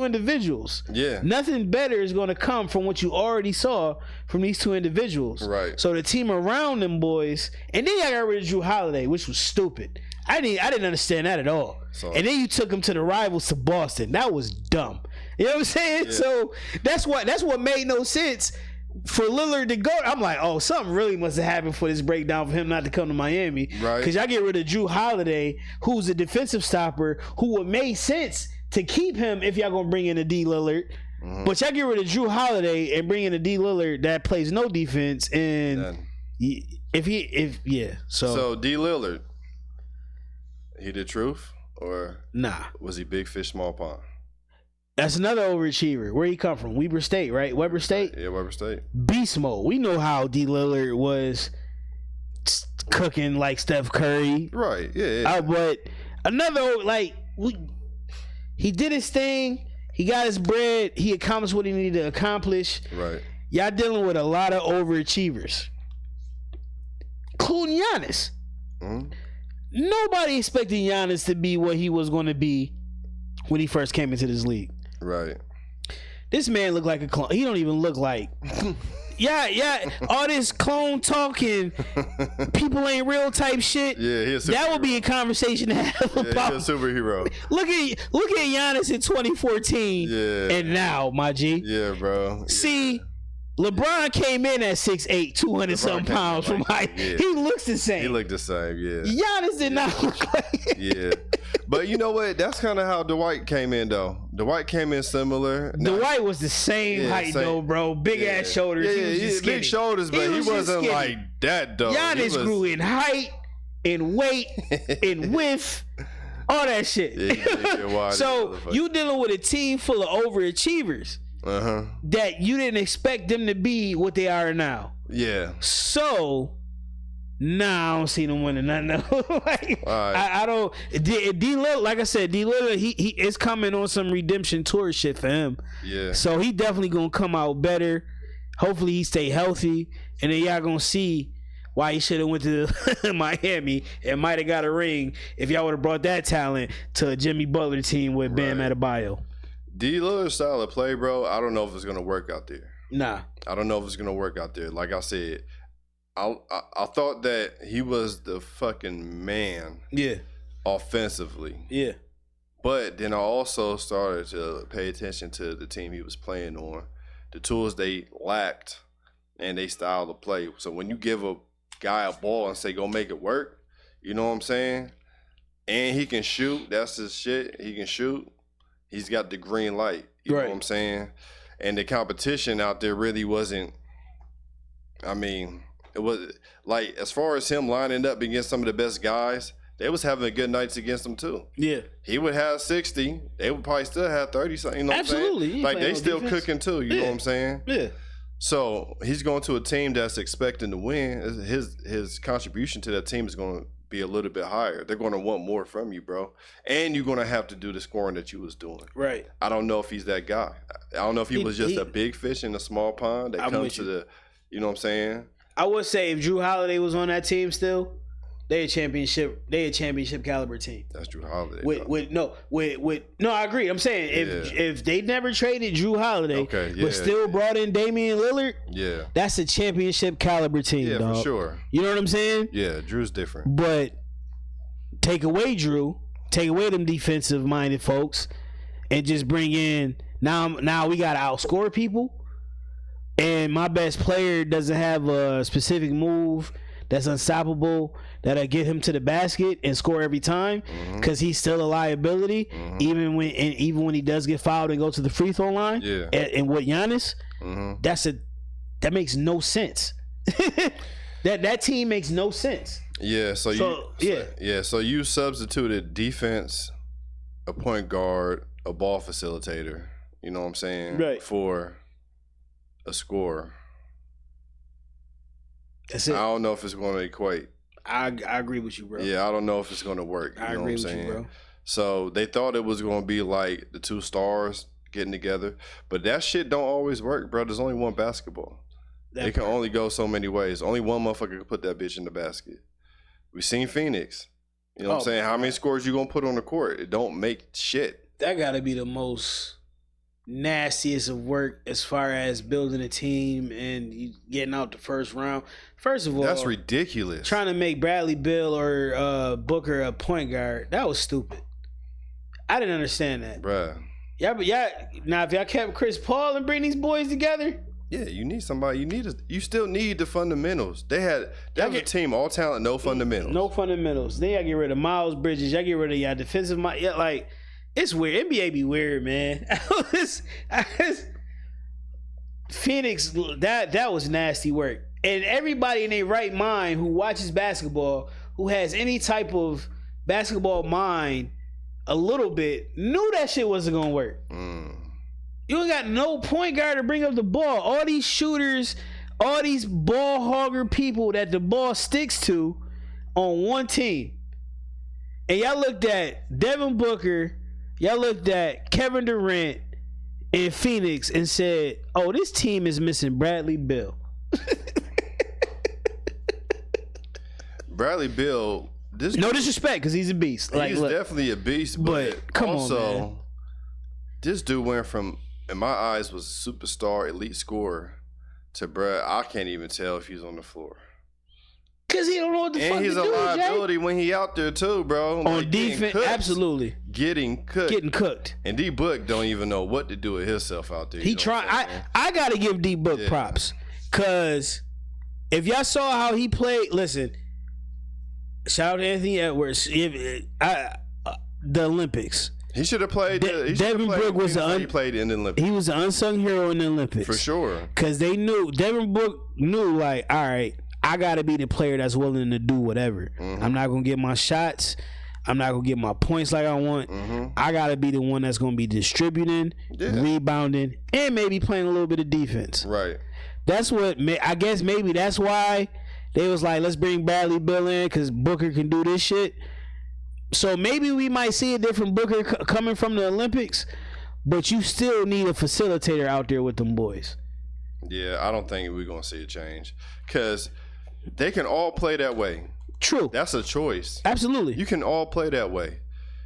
individuals. Yeah. Nothing better is going to come from what you already saw from these two individuals. Right. So the team around them boys, and then y'all got rid of Drew Holiday, which was stupid. I didn't understand that at all. So, and then you took him to the rivals to Boston. That was dumb. You know what I'm saying? Yeah. So that's what made no sense. For Lillard to go, I'm like, oh, something really must have happened for this breakdown for him not to come to Miami. Right. Because y'all get rid of Drew Holiday, who's a defensive stopper, who would make sense to keep him if y'all gonna bring in a D Lillard. But y'all get rid of Drew Holiday and bring in a D Lillard that plays no defense. And so D Lillard, he the truth or nah? Was he big fish, small pond? That's another overachiever. Where he come from? Weber State, right? Weber State? Yeah, Weber State. Beast mode. We know how D. Lillard was cooking like Steph Curry. Right, yeah. But another, he did his thing. He got his bread. He accomplished what he needed to accomplish. Right. Y'all dealing with a lot of overachievers. Including Giannis. Nobody expected Giannis to be what he was going to be when he first came into this league. Right. This man looked like a clone. He don't even look like. Yeah. All this clone talking, people ain't real type shit. Yeah, he's a superhero. That would be a conversation to have about. He's a superhero. Look at Giannis in 2014. Yeah. And now, my G. Yeah, bro. See, LeBron came in at 6'8", 200-something pounds from height. Yeah. He looks the same. He looked the same, yeah. Giannis did not look like it. Yeah. But you know what? That's kind of how Dwight came in, though. Dwight came in similar. Dwight was the same height, though, bro. Big-ass shoulders. Yeah, he was just big shoulders, but he wasn't like that, though. Giannis grew in height, in weight, in width, all that shit. Yeah, so you dealing with a team full of overachievers. That you didn't expect them to be what they are now. Yeah. So now I don't see them winning nothing. Like, I don't. D Lillard, like I said, D Lillard, he is coming on some redemption tour shit for him. Yeah. So he definitely gonna come out better. Hopefully he stay healthy, and then y'all gonna see why he should have went to Miami and might have got a ring if y'all would have brought that talent to a Jimmy Butler team with Bam Adebayo. D Lillard's style of play, bro, I don't know if it's gonna work out there. Nah, I don't know if it's gonna work out there. Like I said, I thought that he was the fucking man. Yeah. Offensively. Yeah. But then I also started to pay attention to the team he was playing on, the tools they lacked, and they style of play. So when you give a guy a ball and say go make it work, you know what I'm saying? And he can shoot. That's his shit. He can shoot. He's got the green light. You know what I'm saying? And the competition out there really wasn't, I mean, it was like, as far as him lining up against some of the best guys, they was having good nights against him too. Yeah. He would have 60. They would probably still have 30 something. You know what I'm saying? Absolutely. Like they still defense. Cooking too. You know what I'm saying? Yeah. So he's going to a team that's expecting to win. His contribution to that team is going to be a little bit higher. They're going to want more from you, bro. And you're going to have to do the scoring that you was doing. Right. I don't know if he's that guy. I don't know if he was just a big fish in a small pond that comes to the, you know what I'm saying? I would say if Drew Holiday was on that team still, they a championship caliber team. That's Drew Holiday. No, I agree. I'm saying if they never traded Drew Holiday, but still brought in Damian Lillard, that's a championship caliber team. Yeah, dog. For sure. You know what I'm saying? Yeah, Drew's different. But take away Drew, take away them defensive minded folks, and just bring in now we gotta outscore people. And my best player doesn't have a specific move that's unstoppable that'll get him to the basket and score every time because he's still a liability even when he does get fouled and go to the free throw line. Yeah. And with Giannis, that makes no sense. that team makes no sense. Yeah. So you substituted defense, a point guard, a ball facilitator. You know what I'm saying? Right. For a scorer. That's it. I don't know if it's going to equate. I agree with you, bro. Yeah, I don't know if it's going to work. I agree with you, bro. So they thought it was going to be like the two stars getting together, but that shit don't always work, bro. There's only one basketball. It can only go so many ways. Only one motherfucker can put that bitch in the basket. We seen Phoenix. You know what I'm saying? How many scores you going to put on the court? It don't make shit. That got to be the most nastiest of work as far as building a team and you getting out the first round. First of all, that's ridiculous. Trying to make Bradley Beal or Booker a point guard, that was stupid. I didn't understand that, bruh. Yeah, but now if y'all kept Chris Paul and bring these boys together, you need somebody. You still need the fundamentals. That was a team, all talent, no fundamentals. No fundamentals. Then y'all get rid of Miles Bridges. Y'all get rid of y'all defensive mind. Yeah, like. It's weird. NBA be weird, man. Phoenix, that was nasty work. And everybody in their right mind who watches basketball, who has any type of basketball mind a little bit, knew that shit wasn't going to work. You ain't got no point guard to bring up the ball. All these shooters, all these ball hogger people that the ball sticks to on one team. And y'all looked at Devin Booker, y'all looked at Kevin Durant in Phoenix and said, oh, this team is missing Bradley Beal. Bradley Beal, no disrespect, because he's a beast. He's definitely a beast, but come also, on, man. This dude went from, in my eyes, was a superstar, elite scorer to Brad. I can't even tell if he's on the floor. Cause he don't know what the fuck to do. And he's a liability when he out there too, bro. On defense, absolutely. Getting cooked. And D Book don't even know what to do with himself out there. He tried. I gotta give D Book props. Cause if y'all saw how he played, listen. Shout out to Anthony Edwards. The Olympics. He should have played. Devin Book was he played in the Olympics. He was an unsung hero in the Olympics for sure. Cause they knew Devin Book knew like, all right, I gotta be the player that's willing to do whatever. Mm-hmm. I'm not gonna get my shots. I'm not gonna get my points like I want. Mm-hmm. I gotta be the one that's gonna be distributing, rebounding, and maybe playing a little bit of defense. Right. That's what I guess. Maybe that's why they was like, let's bring Bradley Beal in because Booker can do this shit. So maybe we might see a different Booker coming from the Olympics, but you still need a facilitator out there with them boys. Yeah, I don't think we're gonna see a change because they can all play that way. True. That's a choice. Absolutely. You can all play that way.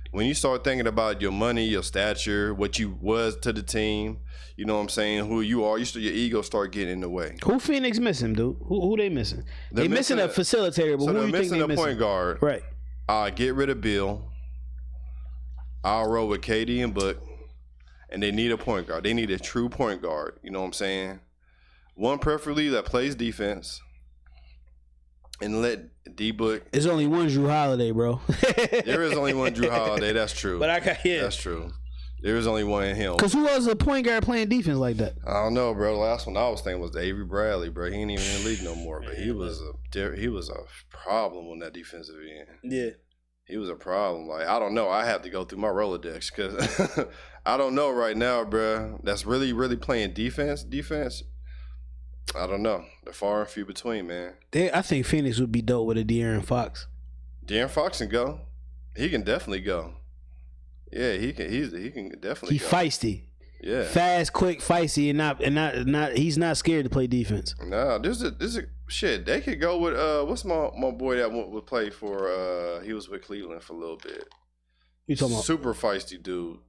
When you start thinking about your money, your stature, what you was to the team, you know what I'm saying, who you are, your ego start getting in the way. Who Phoenix missing, dude? Who they missing? They missing a facilitator, but who do you think they missing? Point guard. Right. Get rid of Bill. I'll roll with KD and Book. And they need a point guard. They need a true point guard. You know what I'm saying? One preferably that plays defense. And let D-Book. There's only one Drew Holiday, bro. There is only one Drew Holiday. That's true. But that's true. There is only one in him. Because who was a point guard playing defense like that? I don't know, bro. The last one I was thinking was Avery Bradley, bro. He ain't even in the league no more. But he was a problem on that defensive end. Yeah. He was a problem. Like, I don't know. I have to go through my Rolodex because I don't know right now, bro. That's really, really playing defense. I don't know. They're far and few between, man. I think Phoenix would be dope with a De'Aaron Fox. De'Aaron Fox can go. He can definitely go. Yeah, he can. He can definitely. He's feisty. Yeah, fast, quick, feisty, and not. He's not scared to play defense. No, this is shit. They could go with what's my boy that would play for? He was with Cleveland for a little bit. You talking about super feisty dude?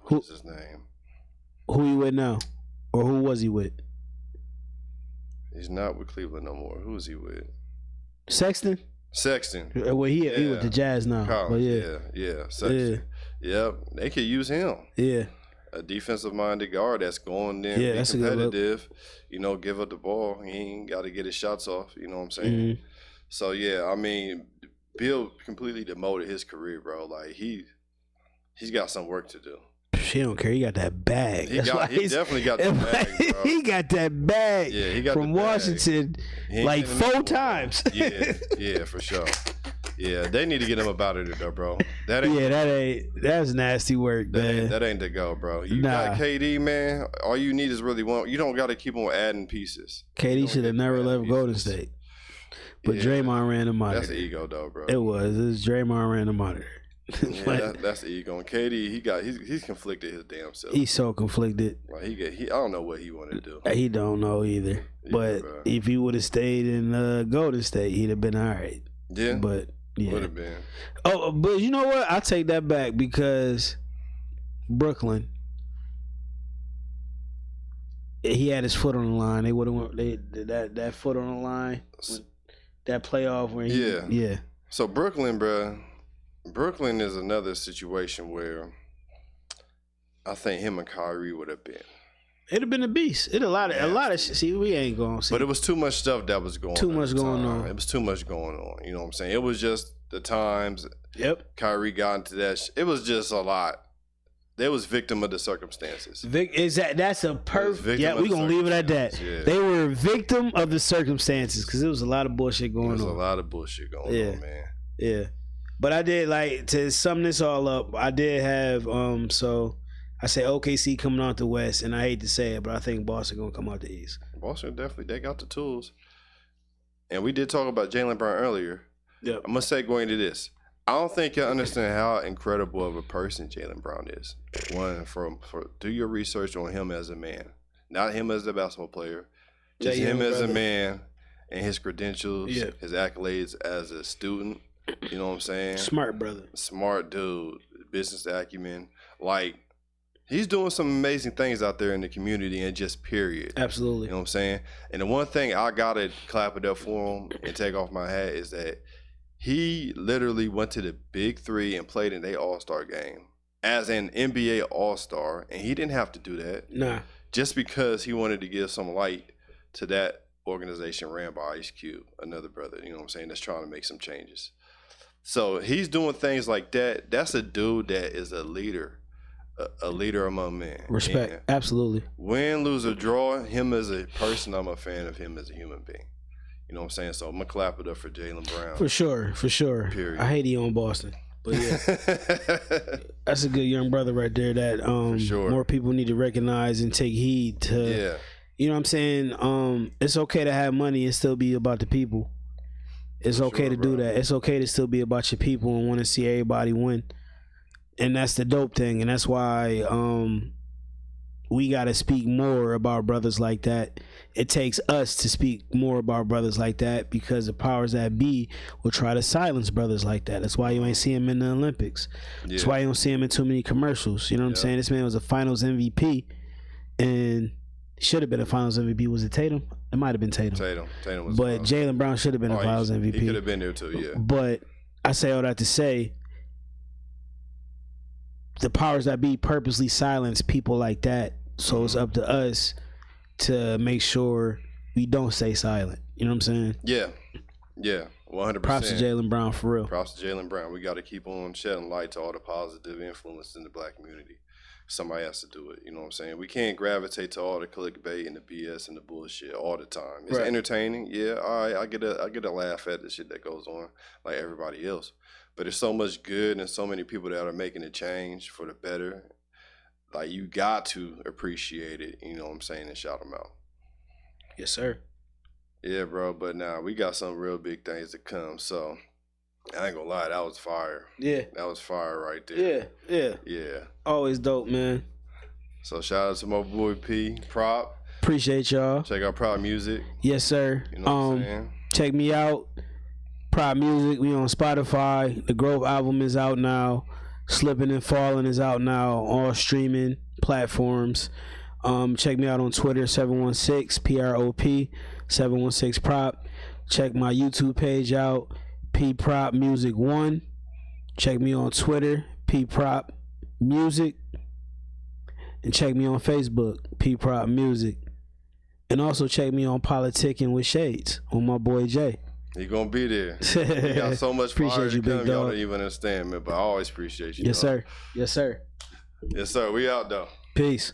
What's his name? Who he with now, or who was he with? He's not with Cleveland no more. Who is he with? Sexton. Well, he with the Jazz now. Collins, yeah. Sexton. Yeah. Yep, they could use him. Yeah. A defensive-minded guard that's going there, be competitive. You know, give up the ball. He ain't got to get his shots off. You know what I'm saying? Mm-hmm. So yeah, I mean, Bill completely demoted his career, bro. Like he's got some work to do. He don't care. He got that bag. He definitely got that bag, bro. He got that bag. Yeah, he got from Washington like 4 times. Yeah, for sure. Yeah, they need to get him up out of there, though, bro. That's nasty work, man. That ain't the go, bro. You got KD, man. All you need is really one. You don't got to keep on adding pieces. KD should have never left Golden State. But Draymond ran him out. That's the ego, though, bro. It was Draymond ran him out. Yeah, that's the ego. And KD, he's conflicted his damn self. He's so conflicted. Like I don't know what he wanted to do. He don't know either. But if he would have stayed in Golden State, he'd have been all right. Yeah, but yeah, would have been. Oh, but you know what? I take that back because Brooklyn, he had his foot on the line. They would have went. That foot on the line. That playoff where yeah. So Brooklyn, bro. Brooklyn is another situation where I think him and Kyrie would have been. It'd have been a beast. A lot of shit. See, we ain't going to see. But it was too much stuff that was going on. Too much going on. It was too much going on. You know what I'm saying? It was just the times. Yep. Kyrie got into that. It was just a lot. They was victim of the circumstances. That's a perfect. Yeah, we're going to leave it at that. Yeah. They were victim of the circumstances because there was a lot of bullshit going on. There was a lot of bullshit going on, man. Yeah. But I did, like, to sum this all up, I did have, so I say OKC coming out the West, and I hate to say it, but I think Boston going to come out the East. Boston, definitely. They got the tools. And we did talk about Jaylen Brown earlier. Yep. I'm going to say going to this. I don't think you understand how incredible of a person Jaylen Brown is. One, do your research on him as a man. Not him as a basketball player. Just him as a man and his credentials, his accolades as a student. You know what I'm saying? Smart brother. Smart dude. Business acumen. Like, He's doing some amazing things out there in the community and just period. Absolutely. You know what I'm saying? And the one thing I gotta clap it up for him and take off my hat is that he literally went to the Big Three and played in their All-Star game as an NBA All-Star, and he didn't have to do that. Nah. Just because he wanted to give some light to that organization ran by Ice Cube, another brother, you know what I'm saying, that's trying to make some changes. So he's doing things like that. That's a dude that is a leader among men. Respect, and absolutely. Win, lose, or draw, him as a person, I'm a fan of him as a human being. You know what I'm saying? So I'm going to clap it up for Jaylen Brown. For sure. Period. I hate he on Boston. But yeah, that's a good young brother right there that more people need to recognize and take heed to. You know what I'm saying? It's okay to have money and still be about the people. It's okay to do that. It's okay to still be about your people and want to see everybody win. And that's the dope thing. And that's why we got to speak more about brothers like that. It takes us to speak more about brothers like that because the powers that be will try to silence brothers like that. That's why you ain't see him in the Olympics. That's why you don't see him in too many commercials. You know what I'm saying? This man was a finals MVP and should have been a finals MVP. Was it Tatum? It might have been Tatum. Tatum was. But Jaylen Brown should have been a finals MVP. He could have been there too, yeah. But I say all that to say the powers that be purposely silence people like that. So it's up to us to make sure we don't stay silent. You know what I'm saying? Yeah, 100%. Props to Jaylen Brown, for real. Props to Jaylen Brown. We got to keep on shedding light to all the positive influence in the black community. Somebody has to do it. You know what I'm saying? We can't gravitate to all the clickbait and the BS and the bullshit all the time. It's entertaining. Yeah, all right. I get a laugh at the shit that goes on like everybody else. But there's so much good and so many people that are making a change for the better. Like, you got to appreciate it, you know what I'm saying, and shout them out. Yes, sir. Yeah, bro, but now we got some real big things to come, so I ain't gonna lie, that was fire. Yeah. That was fire right there. Yeah. Always dope, man. So shout out to my boy P.R.O.P. Appreciate y'all. Check out P.R.O.P music. Yes, sir. You know what I'm saying? Check me out. P.R.O.P music. We on Spotify. The Grove album is out now. Slipping and Falling is out now. All streaming platforms. Check me out on Twitter, 716 P.R.O.P. 716 P.R.O.P. Check my YouTube page out, P.R.O.P Music 1. Check me on Twitter, P.R.O.P Music. And check me on Facebook, P.R.O.P Music. And also check me on Politic'n with Shades on my boy Jay. He gonna be there. He got so much fire to come, y'all don't even understand, man. But I always appreciate you. Yes, sir. Yes, sir. Yes, sir. We out though. Peace.